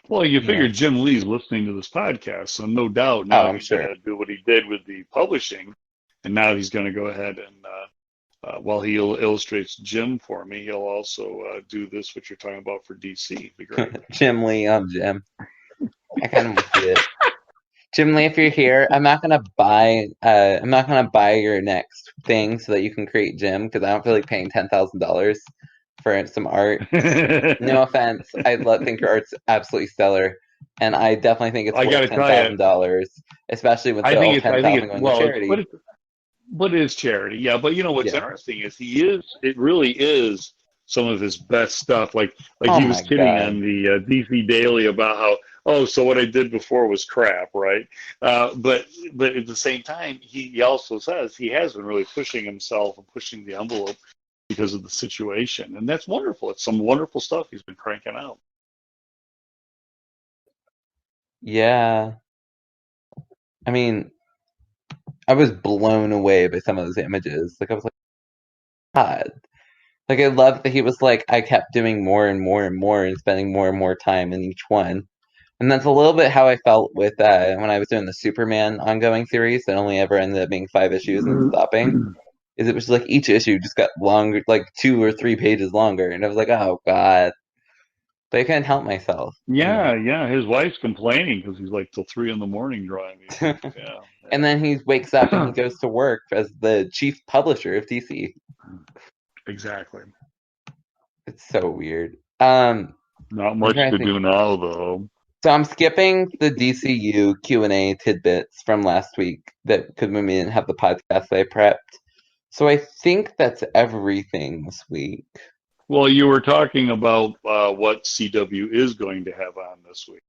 Well, you figure Jim Lee's listening to this podcast, so no doubt now he's going to do what he did with the publishing, and now he's going to go ahead and, while he illustrates Jim for me, he'll also do this, what you're talking about for DC. It'd be great. Jim Lee, I'm Jim. I kind of want to see it. Jim Lee, if you're here, I'm not gonna buy your next thing so that you can create Jim, because I don't feel like paying $10,000 for some art. No offense, I think your art's absolutely stellar, and I definitely think it's worth $10,000, especially with the $10,000 going to charity. But it is charity, yeah. But what's interesting is it really is some of his best stuff. He was kidding on the DC Daily about how, so what I did before was crap, right? But at the same time, he also says he has been really pushing himself and pushing the envelope because of the situation. And that's wonderful. It's some wonderful stuff he's been cranking out. Yeah. I mean, I was blown away by some of those images. I was like, God. I love that he was I kept doing more and more and more and spending more and more time in each one. And that's a little bit how I felt with when I was doing the Superman ongoing series that only ever ended up being 5 issues and stopping. It was each issue just got longer, 2 or 3 pages longer. And I was like, oh, God. But I couldn't help myself. Yeah. His wife's complaining because he's till 3 a.m. drawing these. Yeah. And then he wakes up and he goes to work as the chief publisher of DC. Exactly. It's so weird. Not much to do now, though. So I'm skipping the DCU Q&A tidbits from last week because we didn't have the podcast I prepped. So I think that's everything this week. Well, you were talking about what CW is going to have on this week.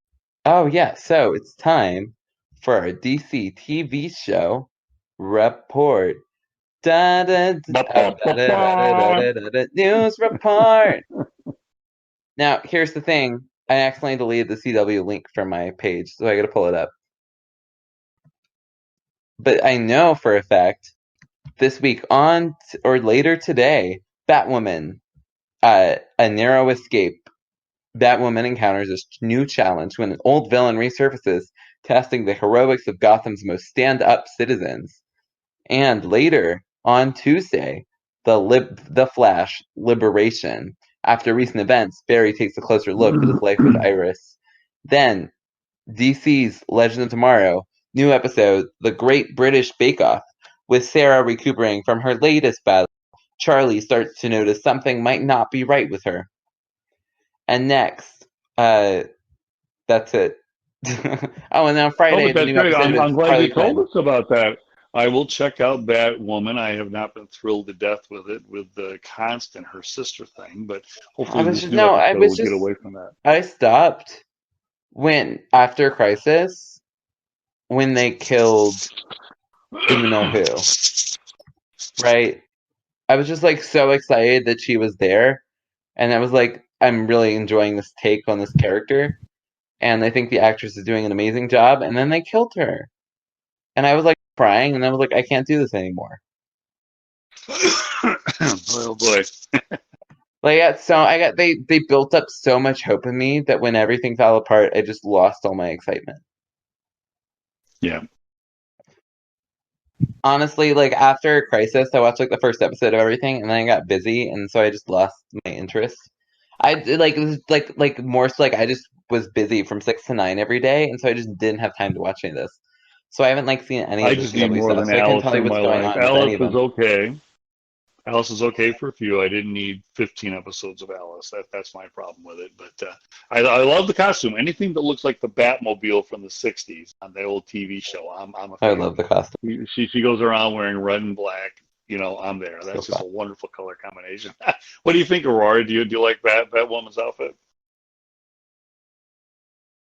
Oh, yeah. So it's time for our DC TV show report. News report. Now, here's the thing. I accidentally deleted the CW link from my page, so I gotta pull it up. But I know for a fact, this week or later today, Batwoman, A Narrow Escape, Batwoman encounters a new challenge when an old villain resurfaces, testing the heroics of Gotham's most stand-up citizens. And later, on Tuesday, the Flash Liberation. After recent events, Barry takes a closer look at his life with Iris. Then, DC's Legend of Tomorrow, new episode, The Great British Bake Off. With Sarah recuperating from her latest battle, Charlie starts to notice something might not be right with her. And next, that's it. Oh, and then on Friday, the that's new great. episode I'm is glad Harley you told Quinn. us about that. I will check out Batwoman. I have not been thrilled to death with it, with the Constant, her sister thing, but hopefully this new episode will get away from that. I stopped when, after Crisis, when they killed you know who, right? I was just like so excited that she was there, and I was like, I'm really enjoying this take on this character, and I think the actress is doing an amazing job. And then they killed her, and I was like crying, and I was like, I can't do this anymore. Oh boy. Like, yeah, so they built up so much hope in me that when everything fell apart, I just lost all my excitement. Yeah. Honestly, like after Crisis, I watched like the first episode of everything, and then I got busy, and so I just lost my interest. I like it was like more so like I just was busy from 6 to 9 every day, and so I just didn't have time to watch any of this. So I haven't like seen any I of the just need CW more stuff, than so I couldn't Alice tell you in what's my going life. on with any Alice of is them. okay. Alice is okay for a few. I didn't need 15 episodes of Alice. That's my problem with it. But I love the costume. Anything that looks like the Batmobile from the 60s on the old TV show, I'm a I fan. love the costume. She goes around wearing red and black. You know, I'm there. So That's just a fun. wonderful color combination. What do you think, Aurora? Do you like Batwoman's outfit?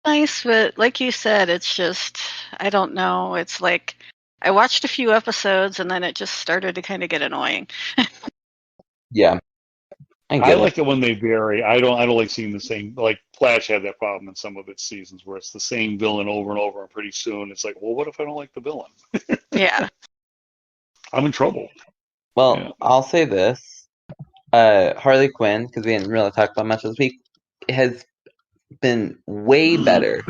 Nice, but like you said, it's just I don't know. It's like I watched a few episodes and then it just started to kind of get annoying. Yeah, I I get it. like it when they vary. I don't like seeing the same. Like Flash had that problem in some of its seasons where it's the same villain over and over, and pretty soon it's like, well, what if I don't like the villain? Yeah. I'm in trouble. Well, Yeah. I'll say this: Harley Quinn, because we didn't really talk about much this week, has been way better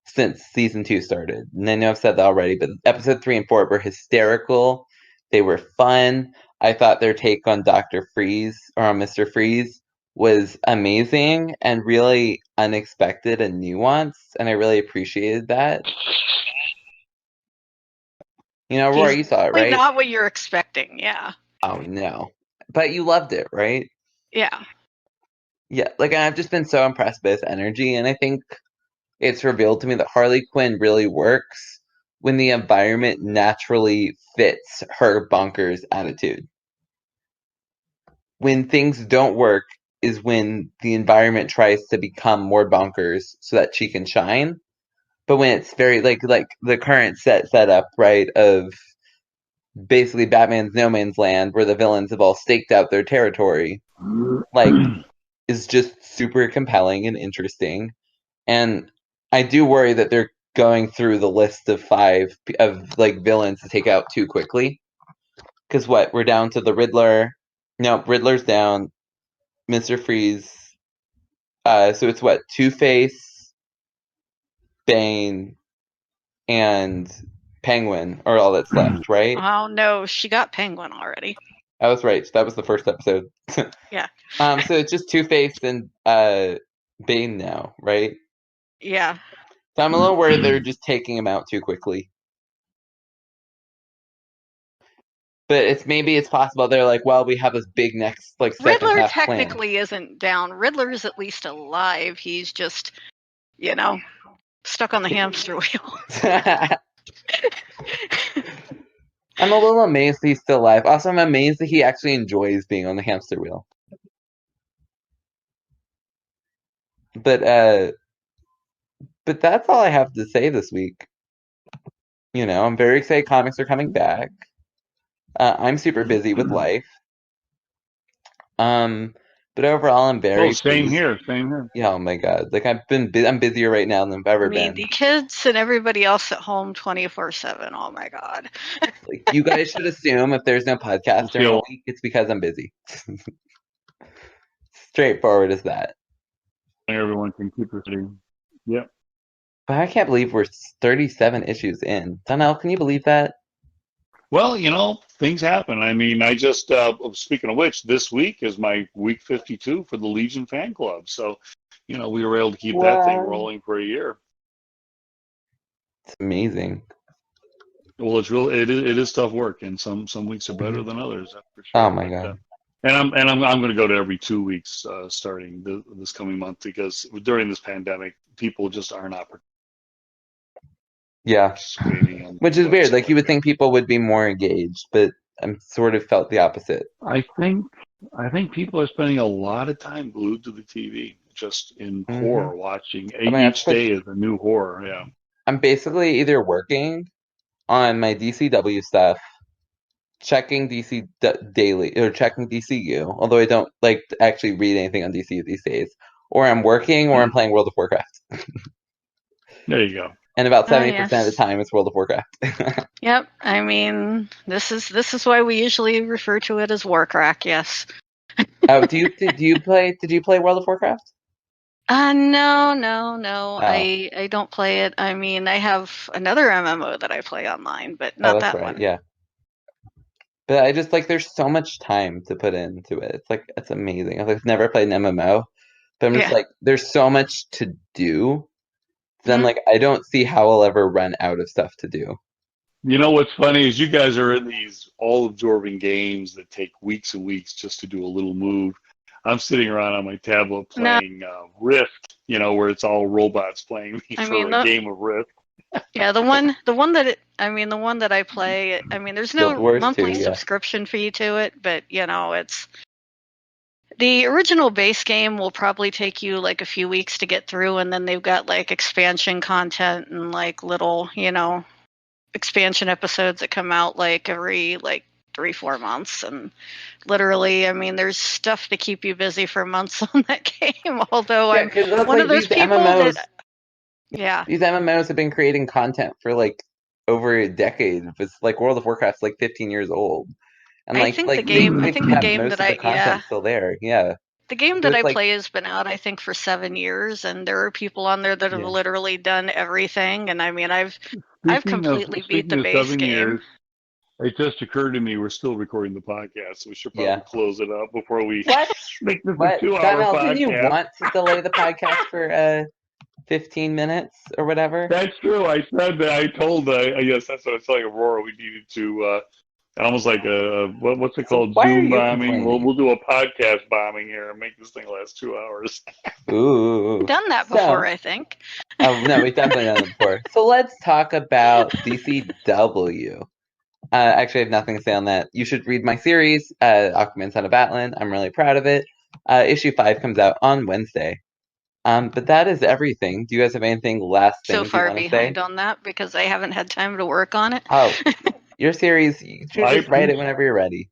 since season 2 started. And I know I've said that already, but episode 3 and 4 were hysterical. They were fun. I thought their take on Dr. Freeze, or on Mr. Freeze, was amazing and really unexpected and nuanced, and I really appreciated that. You know, Rory, He's you saw it, definitely right? not what you're expecting. Yeah. Oh, no. But you loved it, right? Yeah. Yeah, like I've just been so impressed by his energy, and I think it's revealed to me that Harley Quinn really works when the environment naturally fits her bonkers attitude. When things don't work is when the environment tries to become more bonkers so that she can shine. But when it's very like the current setup, right, of basically Batman's no man's land where the villains have all staked out their territory, like is just super compelling and interesting. And I do worry that they're going through the list of 5 of like villains to take out too quickly. Because what, we're down to the Riddler. No, Riddler's down. Mr. Freeze. So it's what, Two-Face, Bane, and Penguin are all that's left, right? Oh no, she got Penguin already. I was right. That was the first episode. Yeah. So it's just Two-Face and Bane now, right? Yeah. So I'm a little worried they're just taking him out too quickly. But maybe it's possible they're like, well, we have this big next like second Riddler half plan. technically isn't down. Riddler's at least alive. He's just, stuck on the hamster wheel. I'm a little amazed he's still alive. Also, I'm amazed that he actually enjoys being on the hamster wheel. But that's all I have to say this week. I'm very excited comics are coming back. I'm super busy with life. But overall, I'm very same pleased. here. Same here. Yeah, oh my god! Like I'm busier right now than I've ever been. The kids and everybody else at home 24/7. Oh my god! Like you guys should assume if there's no podcast during a week, it's because I'm busy. Straightforward as that. Everyone can keep reading. Yep. But I can't believe we're 37 issues in. Donnell, can you believe that? Well, things happen. I mean, I just, speaking of which, this week is my week 52 for the Legion fan club. So, we were able to keep that thing Wow. rolling for a year. It's amazing. Well, it is tough work, and some weeks are better than others, that's for sure. Oh my God. And I'm going to go to every 2 weeks starting this coming month, because during this pandemic, people just are not Yeah. participating Which is weird. Like, you would whatsoever. think people would be more engaged, but I'm sort of felt the opposite. I think people are spending a lot of time glued to the TV, just in horror, watching. Oh my Each God. day is a new horror. Yeah. I'm basically either working on my DCW stuff, checking DC daily, or checking DCU, although I don't like to actually read anything on DCU these days, or I'm working, or I'm playing World of Warcraft. There you go. And about 70% of the yes. time, it's World of Warcraft. Yep. I mean, this is why we usually refer to it as Warcraft. Yes. Oh, did you play World of Warcraft? No. Oh. I don't play it. I mean, I have another MMO that I play online, but Oh, not that's that right. one. Yeah. But I just like there's so much time to put into it. It's like it's amazing. I've never played an MMO, but I'm just Yeah. like there's so much to do. Then Mhm. like I don't see how I'll ever run out of stuff to do. You know what's funny is you guys are in these all-absorbing games that take weeks and weeks just to do a little move. I'm sitting around on my tablet No, playing Rift, where it's all robots playing me I for mean a game of Rift. the one that I play. I mean, there's Guild no Wars 2, monthly yeah. subscription fee to it, but it's the original base game will probably take you like a few weeks to get through, and then they've got like expansion content and like little, expansion episodes that come out like every like 3-4 months. And literally, I mean, there's stuff to keep you busy for months on that game. Although Yeah, I'm because that's one like of those these people MMOs. that, yeah, These MMOs have been creating content for like over a decade. It's like World of Warcraft's like 15 years old, and I like think like the they game, I they think the kept game most that of the I, yeah, content still there. Yeah, the game so that it's I like play has been out, I think, for 7 years, and there are people on there that have yeah, literally done everything. And I mean, I've completely beat the Speaking of base 7 years, game. it just occurred to me we're still recording the podcast, so we should yeah. probably close it up before we What? make this a What? 2-hour Donnell, didn't you podcast. want to delay the podcast for 15 minutes or whatever? That's true. I said that. I told. Yes, that's what I was telling Aurora. We needed to almost like what's it So called? why are Zoom you bombing. We'll complaining? do a podcast bombing here and make this thing last 2 hours. Ooh. Done that before, So, I think. oh no, we've definitely done it before. So let's talk about DCW. Actually, I have nothing to say on that. You should read my series, Aquaman Son of Atlan. I'm really proud of it. Issue 5 comes out on Wednesday. But that is everything. Do you guys have anything last So things you far want to say? behind on that because I haven't had time to work on it. Oh, your series, you should I just write it appreciate. whenever you're ready.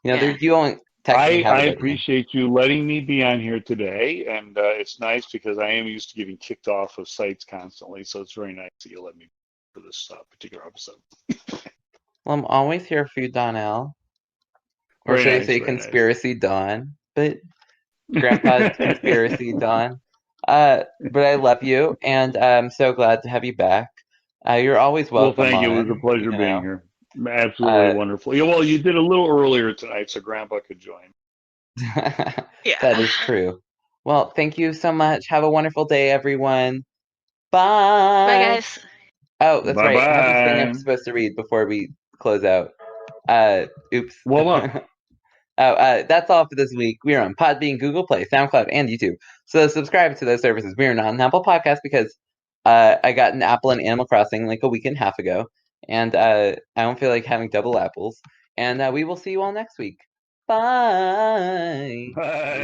Yeah. You don't technically have I a deadline. appreciate you letting me be on here today, and it's nice because I am used to getting kicked off of sites constantly, so it's very nice that you let me for this particular episode. Well, I'm always here for you, Donnell. Or Very should I nice, say very nice. Conspiracy Dawn? But Grandpa's Conspiracy Dawn. But I love you, and I'm so glad to have you back. You're always Well, welcome thank you. It was a on, pleasure being here. Absolutely Uh, wonderful. Yeah, well, you did a little earlier tonight, so Grandpa could join. that Yeah. is true. Well, thank you so much. Have a wonderful day, everyone. Bye. Bye, guys. Oh, that's Bye right. I have this thing I'm bye. supposed to read before we close out. Oops. Well, That's all for this week. We are on Podbean, Google Play, SoundCloud, and YouTube. So subscribe to those services. We are not an Apple podcast because I got an apple in Animal Crossing like a week and a half ago, and I don't feel like having double apples. And we will see you all next week. Bye. bye.